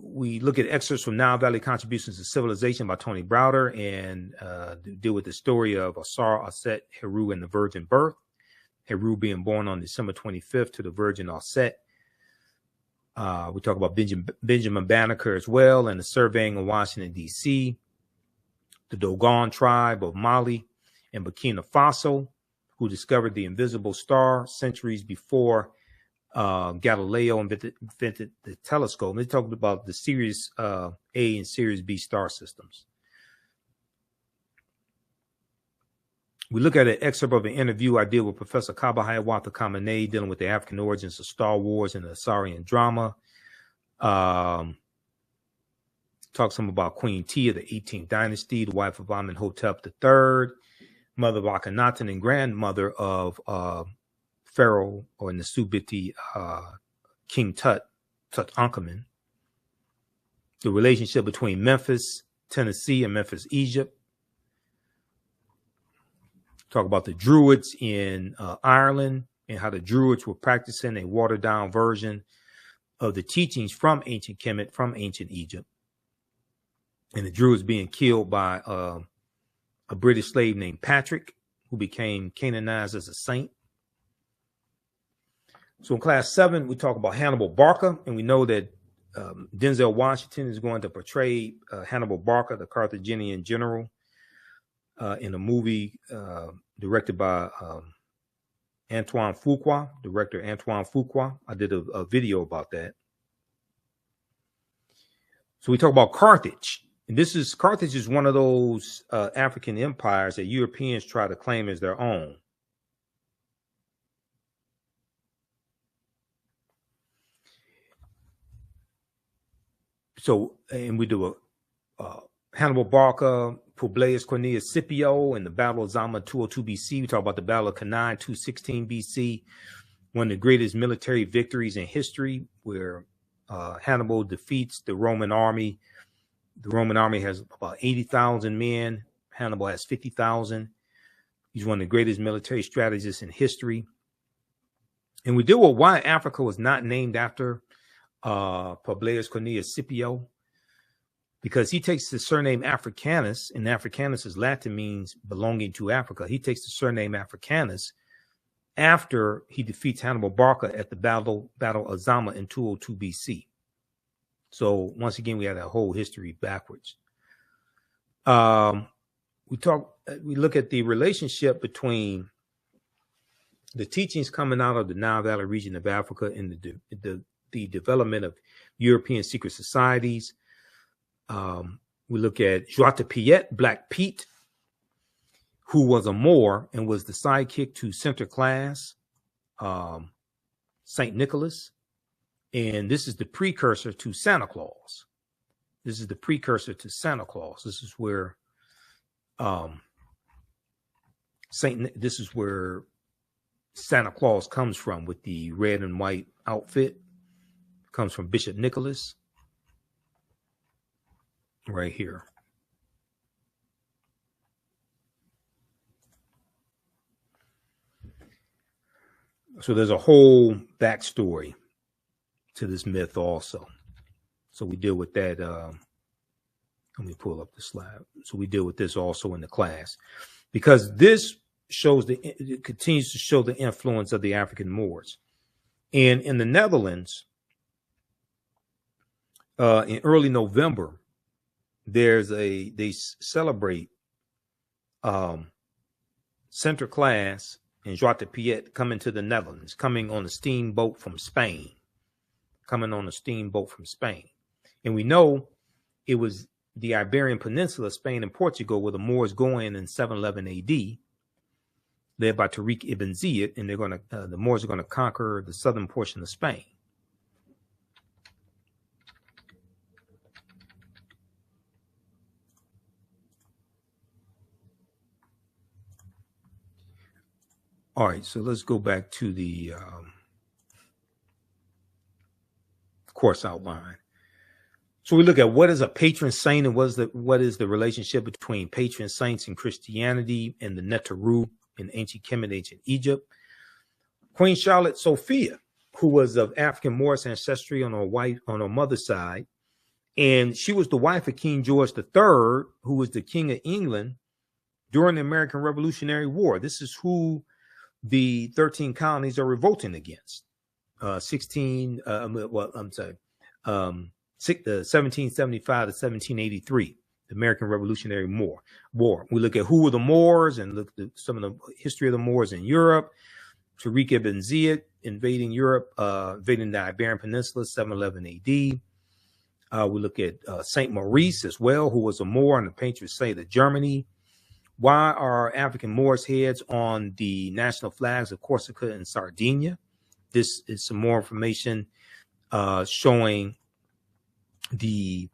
We look at excerpts from Nile Valley Contributions to Civilization by Tony Browder and deal with the story of Asar, Aset, Heru, and the virgin birth. Heru being born on December 25th to the virgin Aset. We talk about Benjamin Banneker as well, and the surveying of Washington, D.C., the Dogon tribe of Mali and Burkina Faso, who discovered the invisible star centuries before Galileo invented the telescope. And they talked about the Sirius A and Sirius B star systems. We look at an excerpt of an interview I did with Professor Kaba Hiawatha Khamenei dealing with the African origins of Star Wars and the Assyrian drama. Talks some about Queen Tia, the 18th dynasty, the wife of Amenhotep III, mother of Akhenaten and grandmother of Pharaoh or Nasubiti King Tutankhamun. The relationship between Memphis, Tennessee, and Memphis, Egypt. Talk about the Druids in Ireland and how the Druids were practicing a watered down version of the teachings from ancient Kemet, from ancient Egypt. And the Druids being killed by a British slave named Patrick, who became canonized as a saint. So in class 7, we talk about Hannibal Barca, and we know that Denzel Washington is going to portray Hannibal Barca, the Carthaginian general, in a movie directed by Antoine Fuqua, director Antoine Fuqua. I did a video about that. So we talk about Carthage. And Carthage is one of those African empires that Europeans try to claim as their own. So, and we do a Hannibal Barca, Publius Cornelius Scipio, and the Battle of Zama 202 BC. We talk about the Battle of Cannae 216 BC, one of the greatest military victories in history, where Hannibal defeats the Roman army. The Roman army has about 80,000 men. Hannibal has 50,000. He's one of the greatest military strategists in history. And we deal with why Africa was not named after Publius Cornelius Scipio, because he takes the surname Africanus, and Africanus is Latin, means belonging to Africa. He takes the surname Africanus after he defeats Hannibal Barca at the Battle of Zama in 202 BC. So once again, we have that whole history backwards. We look at the relationship between the teachings coming out of the Nile Valley region of Africa and the development of European secret societies. We look at Joie de Piet, Black Pete, who was a Moor and was the sidekick to Sinterklaas, Saint Nicholas. And this is the precursor to Santa Claus. This is the precursor to Santa Claus. This is where Santa Claus comes from, with the red and white outfit. Comes from Bishop Nicholas. Right here. So there's a whole backstory to this myth also. So we deal with that. Let me pull up the slide. So we deal with this also in the class, because this it continues to show the influence of the African Moors. And in the Netherlands, in early November, they celebrate Sinterklaas and Joie de Piet coming to the Netherlands, coming on a steamboat from Spain. And we know it was the Iberian Peninsula, Spain and Portugal, where the Moors go in 711 AD, led by Tariq ibn Ziyad, and the Moors are going to conquer the southern portion of Spain. All right, so let's go back to the course outline. So we look at what is a patron saint and what is the relationship between patron saints in Christianity and the Neteru in ancient Kemet, ancient Egypt. Queen Charlotte Sophia, who was of African Moorish ancestry on her mother's side, and she was the wife of King George III, who was the King of England during the American Revolutionary War. This is who the 13 colonies are revolting against. 1775 to 1783, the American Revolutionary War. We look at who were the Moors and look at some of the history of the Moors in Europe. Tariq ibn Ziyad invading Europe, invading the Iberian Peninsula, 711 AD. We look at Saint Maurice as well, who was a Moor and the patron saint of Germany. Why are African Moors heads on the national flags of Corsica and Sardinia? This is some more information showing the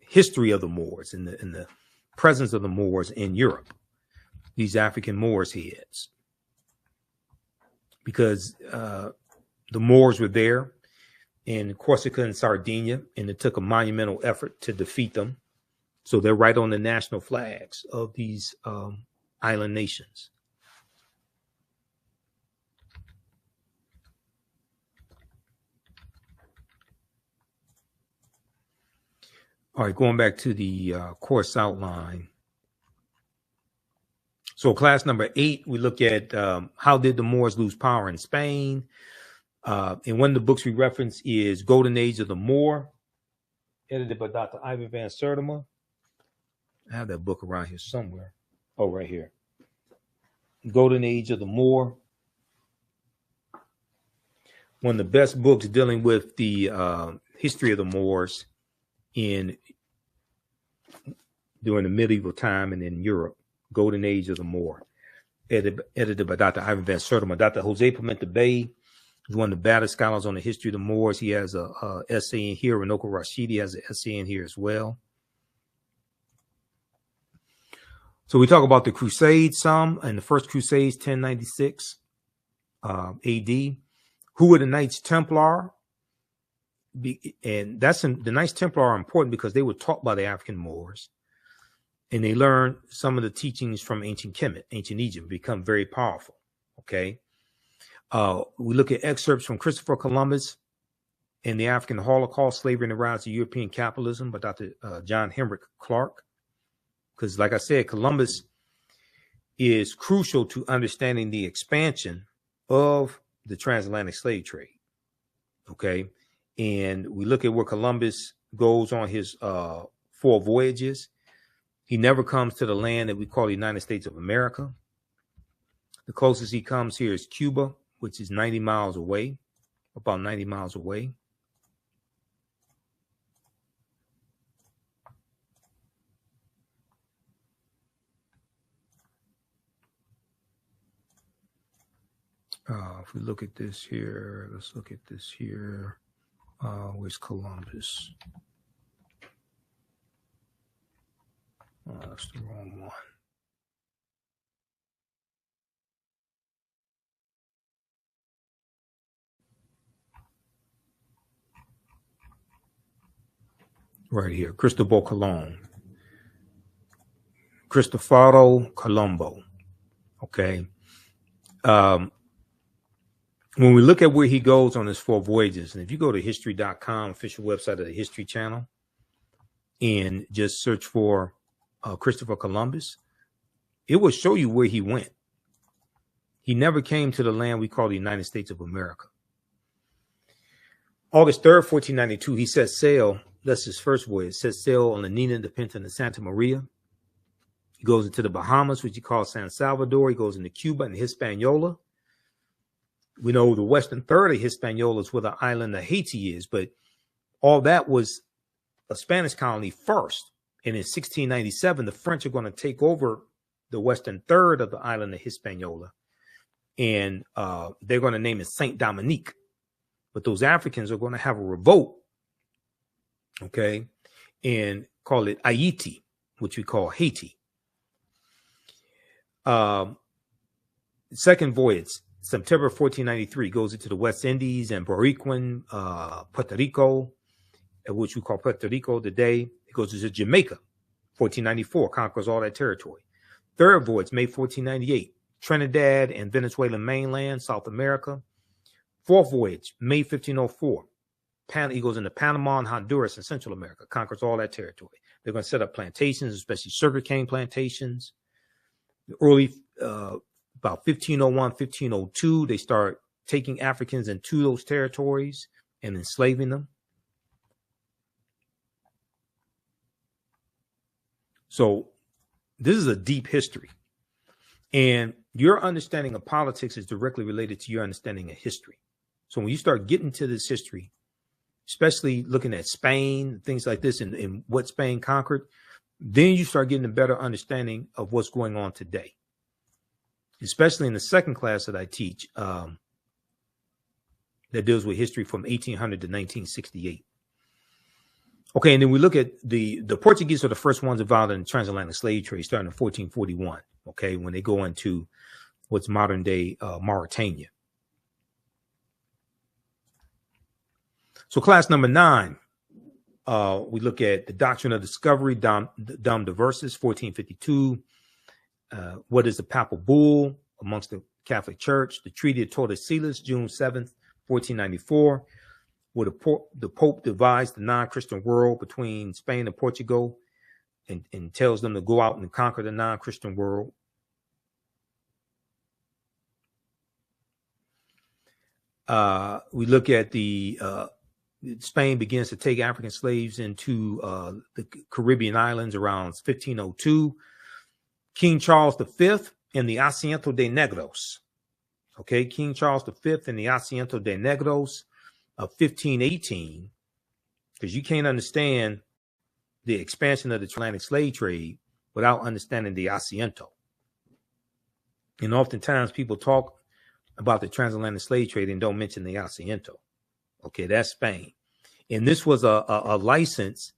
history of the Moors and the presence of the Moors in Europe. These African Moors heads, because the Moors were there in Corsica and Sardinia, and it took a monumental effort to defeat them. So they're right on the national flags of these island nations. All right, going back to the course outline. So class number 8, we look at how did the Moors lose power in Spain? And one of the books we reference is Golden Age of the Moor, edited by Dr. Ivan van Sertima. I have that book around here somewhere. Oh, right here. Golden Age of the Moor. One of the best books dealing with the history of the Moors during the medieval time and in Europe. Golden Age of the Moor, edited by Dr. Ivan van Sertima. Dr. Jose Pimenta Bay is one of the baddest scholars on the history of the Moors. He has a essay in here. Ranoko Rashidi has an essay in here as well. So we talk about the Crusades some, and the first Crusades, 1096 AD. Who were the Knights Templar? And the Knights Templar are important because they were taught by the African Moors. And they learn some of the teachings from ancient Kemet, ancient Egypt, become very powerful. Okay. We look at excerpts from Christopher Columbus and the African Holocaust, Slavery and the Rise of European Capitalism by Dr. John Henrik Clarke. Because like I said, Columbus is crucial to understanding the expansion of the transatlantic slave trade. Okay. And we look at where Columbus goes on his 4 voyages. He never comes to the land that we call the United States of America. The closest he comes here is Cuba, which is 90 miles away, about 90 miles away. If we look at this here, let's look at this here. Where's Columbus? That's the wrong one. Right here, Cristobal Colon. Cristoforo Colombo. Okay. When we look at where he goes on his 4 voyages, and if you go to history.com, official website of the History Channel, and just search for Christopher Columbus, it will show you where he went. He never came to the land we call the United States of America. August 3rd, 1492, he set sail. That's his first voyage. Set sail on the Nina, the Pinta, and the Santa Maria. He goes into the Bahamas, which he calls San Salvador. He goes into Cuba and Hispaniola. We know the western third of Hispaniola is where the island of Haiti is, but all that was a Spanish colony first. And in 1697, the French are going to take over the western third of the island of Hispaniola. And they're going to name it Saint Dominique. But those Africans are going to have a revolt, okay, and call it Haiti, which we call Haiti. Second voyage, September 1493, goes into the West Indies and Boricuan, Puerto Rico, which we call Puerto Rico today. It goes to Jamaica, 1494, conquers all that territory. Third voyage, May 1498, Trinidad and Venezuelan mainland, South America. Fourth voyage, May 1504, he goes into Panama and Honduras in Central America, conquers all that territory. They're going to set up plantations, especially sugarcane plantations. Early, about 1501, 1502, they start taking Africans into those territories and enslaving them. So this is a deep history. And your understanding of politics is directly related to your understanding of history. So when you start getting to this history, especially looking at Spain, things like this, and what Spain conquered, then you start getting a better understanding of what's going on today, especially in the second class that I teach that deals with history from 1800 to 1968. Okay, and then we look at the Portuguese are the first ones involved in the transatlantic slave trade starting in 1441, okay, when they go into what's modern day Mauritania. So class number 9, we look at the doctrine of discovery, Dom Diversis, 1452. What is the papal bull amongst the Catholic Church? The Treaty of Tordesillas, June 7th, 1494, where the Pope divides the non-Christian world between Spain and Portugal and tells them to go out and conquer the non-Christian world. We look at the Spain begins to take African slaves into the Caribbean islands around 1502. King Charles V and the Asiento de Negros. Okay, King Charles V and the Asiento de Negros of 1518, because you can't understand the expansion of the transatlantic slave trade without understanding the Asiento. And oftentimes people talk about the transatlantic slave trade and don't mention the Asiento. Okay, that's Spain. And this was a license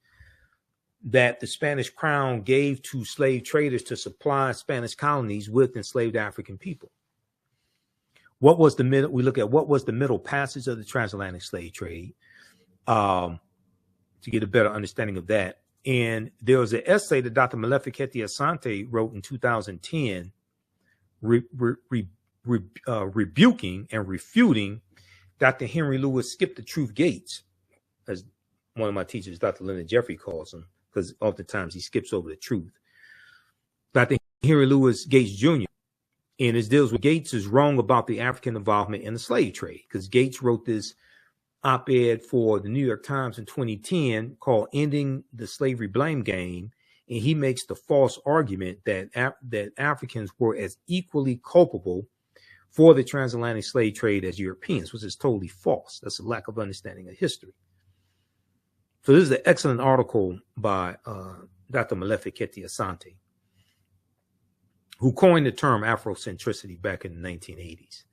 that the Spanish crown gave to slave traders to supply Spanish colonies with enslaved African people. What was the middle? We look at what was the middle passage of the transatlantic slave trade to get a better understanding of that. And there was an essay that Dr. Maleficenti Asante wrote in 2010, rebuking and refuting Dr. Henry Louis Skip the Truth Gates, as one of my teachers, Dr. Leonard Jeffrey, calls him, because oftentimes he skips over the truth. Dr. Henry Louis Gates Jr. And it deals with Gates is wrong about the African involvement in the slave trade, because Gates wrote this op-ed for the New York Times in 2010 called Ending the Slavery Blame Game. And he makes the false argument that Africans were as equally culpable for the transatlantic slave trade as Europeans, which is totally false. That's a lack of understanding of history. So this is an excellent article by Dr. Maleficenti Asante, who coined the term Afrocentricity back in the 1980s.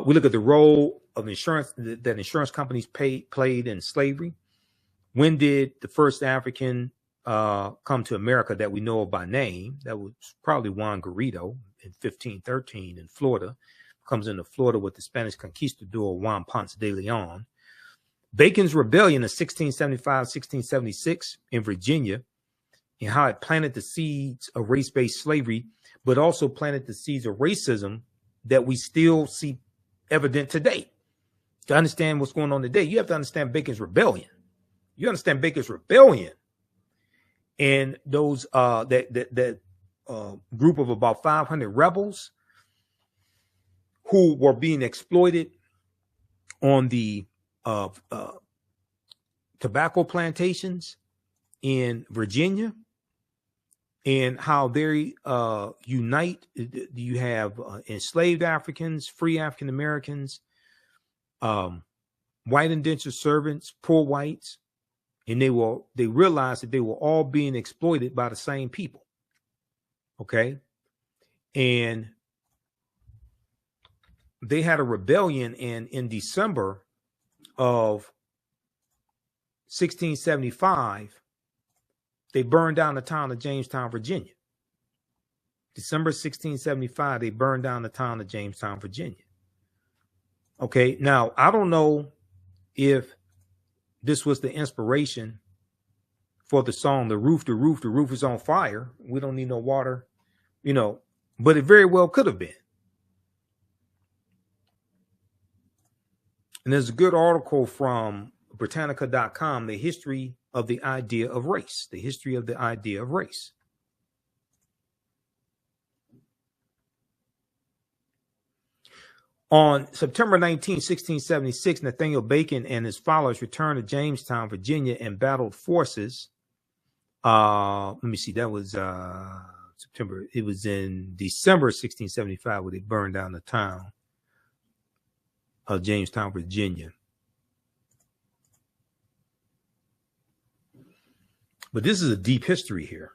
We look at the role of insurance that insurance companies played in slavery. When did the first African come to America that we know of by name? That was probably Juan Garrido in 1513 in Florida. Comes into Florida with the Spanish conquistador Juan Ponce de Leon. Bacon's rebellion in 1675, 1676 in Virginia, and how it planted the seeds of race-based slavery, but also planted the seeds of racism that we still see evident today. To understand what's going on today, you have to understand Bacon's rebellion. You understand Bacon's rebellion and those that group of about 500 rebels who were being exploited on the tobacco plantations in Virginia, and how they unite. You have enslaved Africans, free African Americans, white indentured servants, poor whites, and they realized that they were all being exploited by the same people. Okay, and they had a rebellion, and in December of 1675, they burned down the town of Jamestown, Virginia. December 1675, they burned down the town of Jamestown, Virginia. Okay, now I don't know if this was the inspiration for the song, the roof is on fire. We don't need no water, but it very well could have been. And there's a good article from Britannica.com, the history of the idea of race, the history of the idea of race. On September 19, 1676, Nathaniel Bacon and his followers returned to Jamestown, Virginia, and battled forces. Let me see, that was September. It was in December 1675 where they burned down the town of Jamestown, Virginia. But this is a deep history here.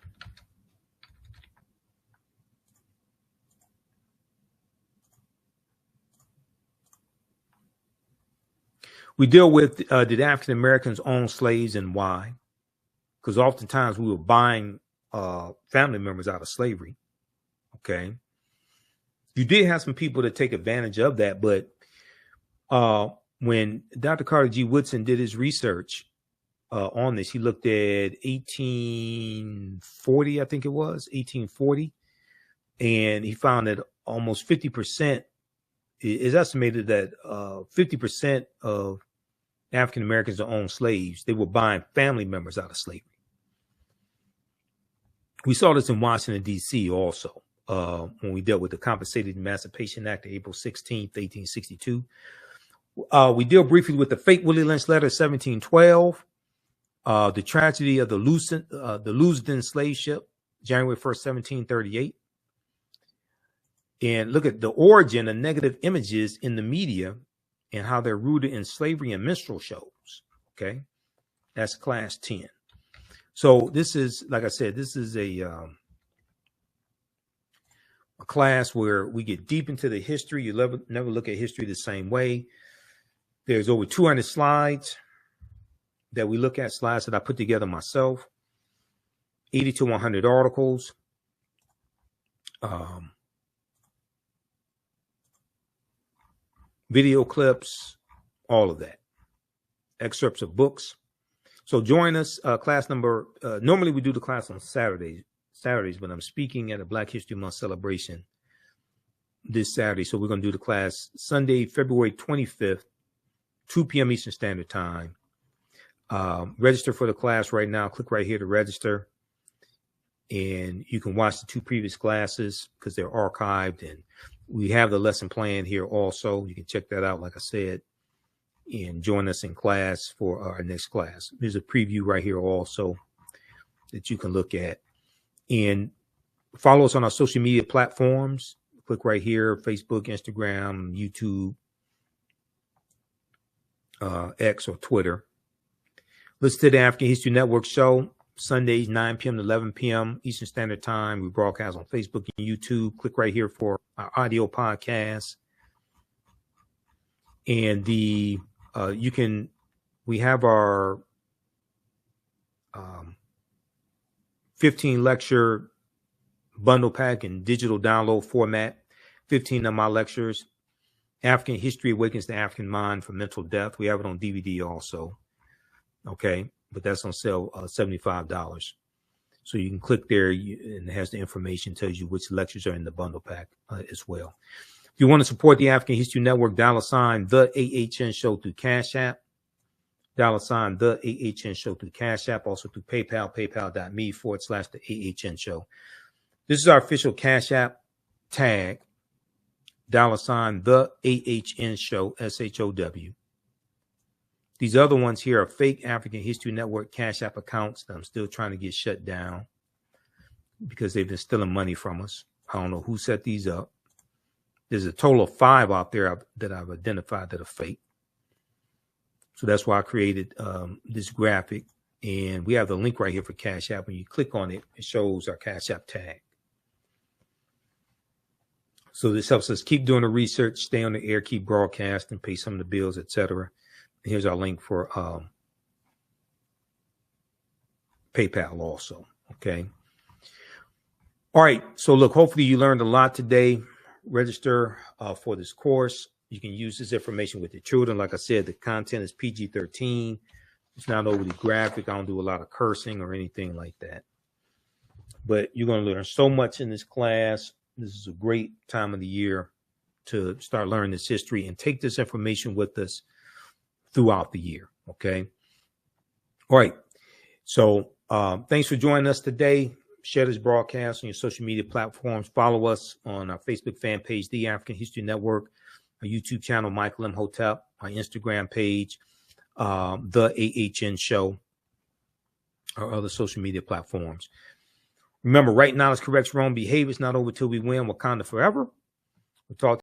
We deal with did African Americans own slaves and why? Because oftentimes we were buying family members out of slavery. Okay. You did have some people that take advantage of that, but when Dr. Carter G. Woodson did his research on this, he looked at 1840, I think it was, 1840, and he found that almost 50% is estimated that 50% of African Americans that owned slaves, they were buying family members out of slavery. We saw this in Washington, D.C. also when we dealt with the Compensated Emancipation Act of April 16th, 1862. We deal briefly with the fake Willie Lynch letter, 1712, the tragedy of the Lusitania slave ship, January 1st, 1738. And look at the origin of negative images in the media and how they're rooted in slavery and minstrel shows. Okay. That's class 10. So this is, like I said, this is a class where we get deep into the history. You never look at history the same way. There's over 200 slides that we look at, slides that I put together myself, 80 to 100 articles. Video clips, all of that, excerpts of books. So join us, class number, normally we do the class on Saturdays, but I'm speaking at a Black History Month celebration this Saturday. So we're going to do the class Sunday, February 25th, 2 p.m. Eastern Standard Time. Register for the class right now. Click right here to register. And you can watch the 2 previous classes because they're archived, and we have the lesson plan here also. You can check that out, like I said, and join us in class for our next class. There's a preview right here also that you can look at. And follow us on our social media platforms. Click right here, Facebook, Instagram, YouTube, X or Twitter. Listen to the African History Network show, Sundays, 9 p.m. to 11 p.m. Eastern Standard Time. We broadcast on Facebook and YouTube. Click right here for our audio podcast. And we have our 15 lecture bundle pack in digital download format. 15 of my lectures. African History Awakens the African Mind from Mental Death. We have it on DVD also. Okay. But that's on sale, $75. So you can click there and it has the information, tells you which lectures are in the bundle pack as well. If you want to support the African History Network, $ the AHN show through Cash App, $ the AHN show through Cash App, also through PayPal, paypal.me/the AHN show. This is our official Cash App tag, $ the AHN show, SHOW. These other ones here are fake African History Network Cash App accounts that I'm still trying to get shut down because they've been stealing money from us. I don't know who set these up. There's a total of 5 out there that I've identified that are fake. So that's why I created this graphic. And we have the link right here for Cash App. When you click on it, it shows our Cash App tag. So this helps us keep doing the research, stay on the air, keep broadcasting, pay some of the bills, etc. Here's our link for PayPal also. Okay. All right. So look, hopefully you learned a lot today. Register for this course. You can use this information with your children. Like I said, the content is PG-13. It's not overly graphic. I don't do a lot of cursing or anything like that. But you're going to learn so much in this class. This is a great time of the year to start learning this history and take this information with us throughout the year. Okay. All right. So thanks for joining us today. Share this broadcast on your social media platforms. Follow us on our Facebook fan page, The African History Network, our YouTube channel, Michael Imhotep, our Instagram page, The AHN Show, our other social media platforms. Remember, right knowledge corrects wrong behavior. It's not over till we win. Wakanda forever. We'll talk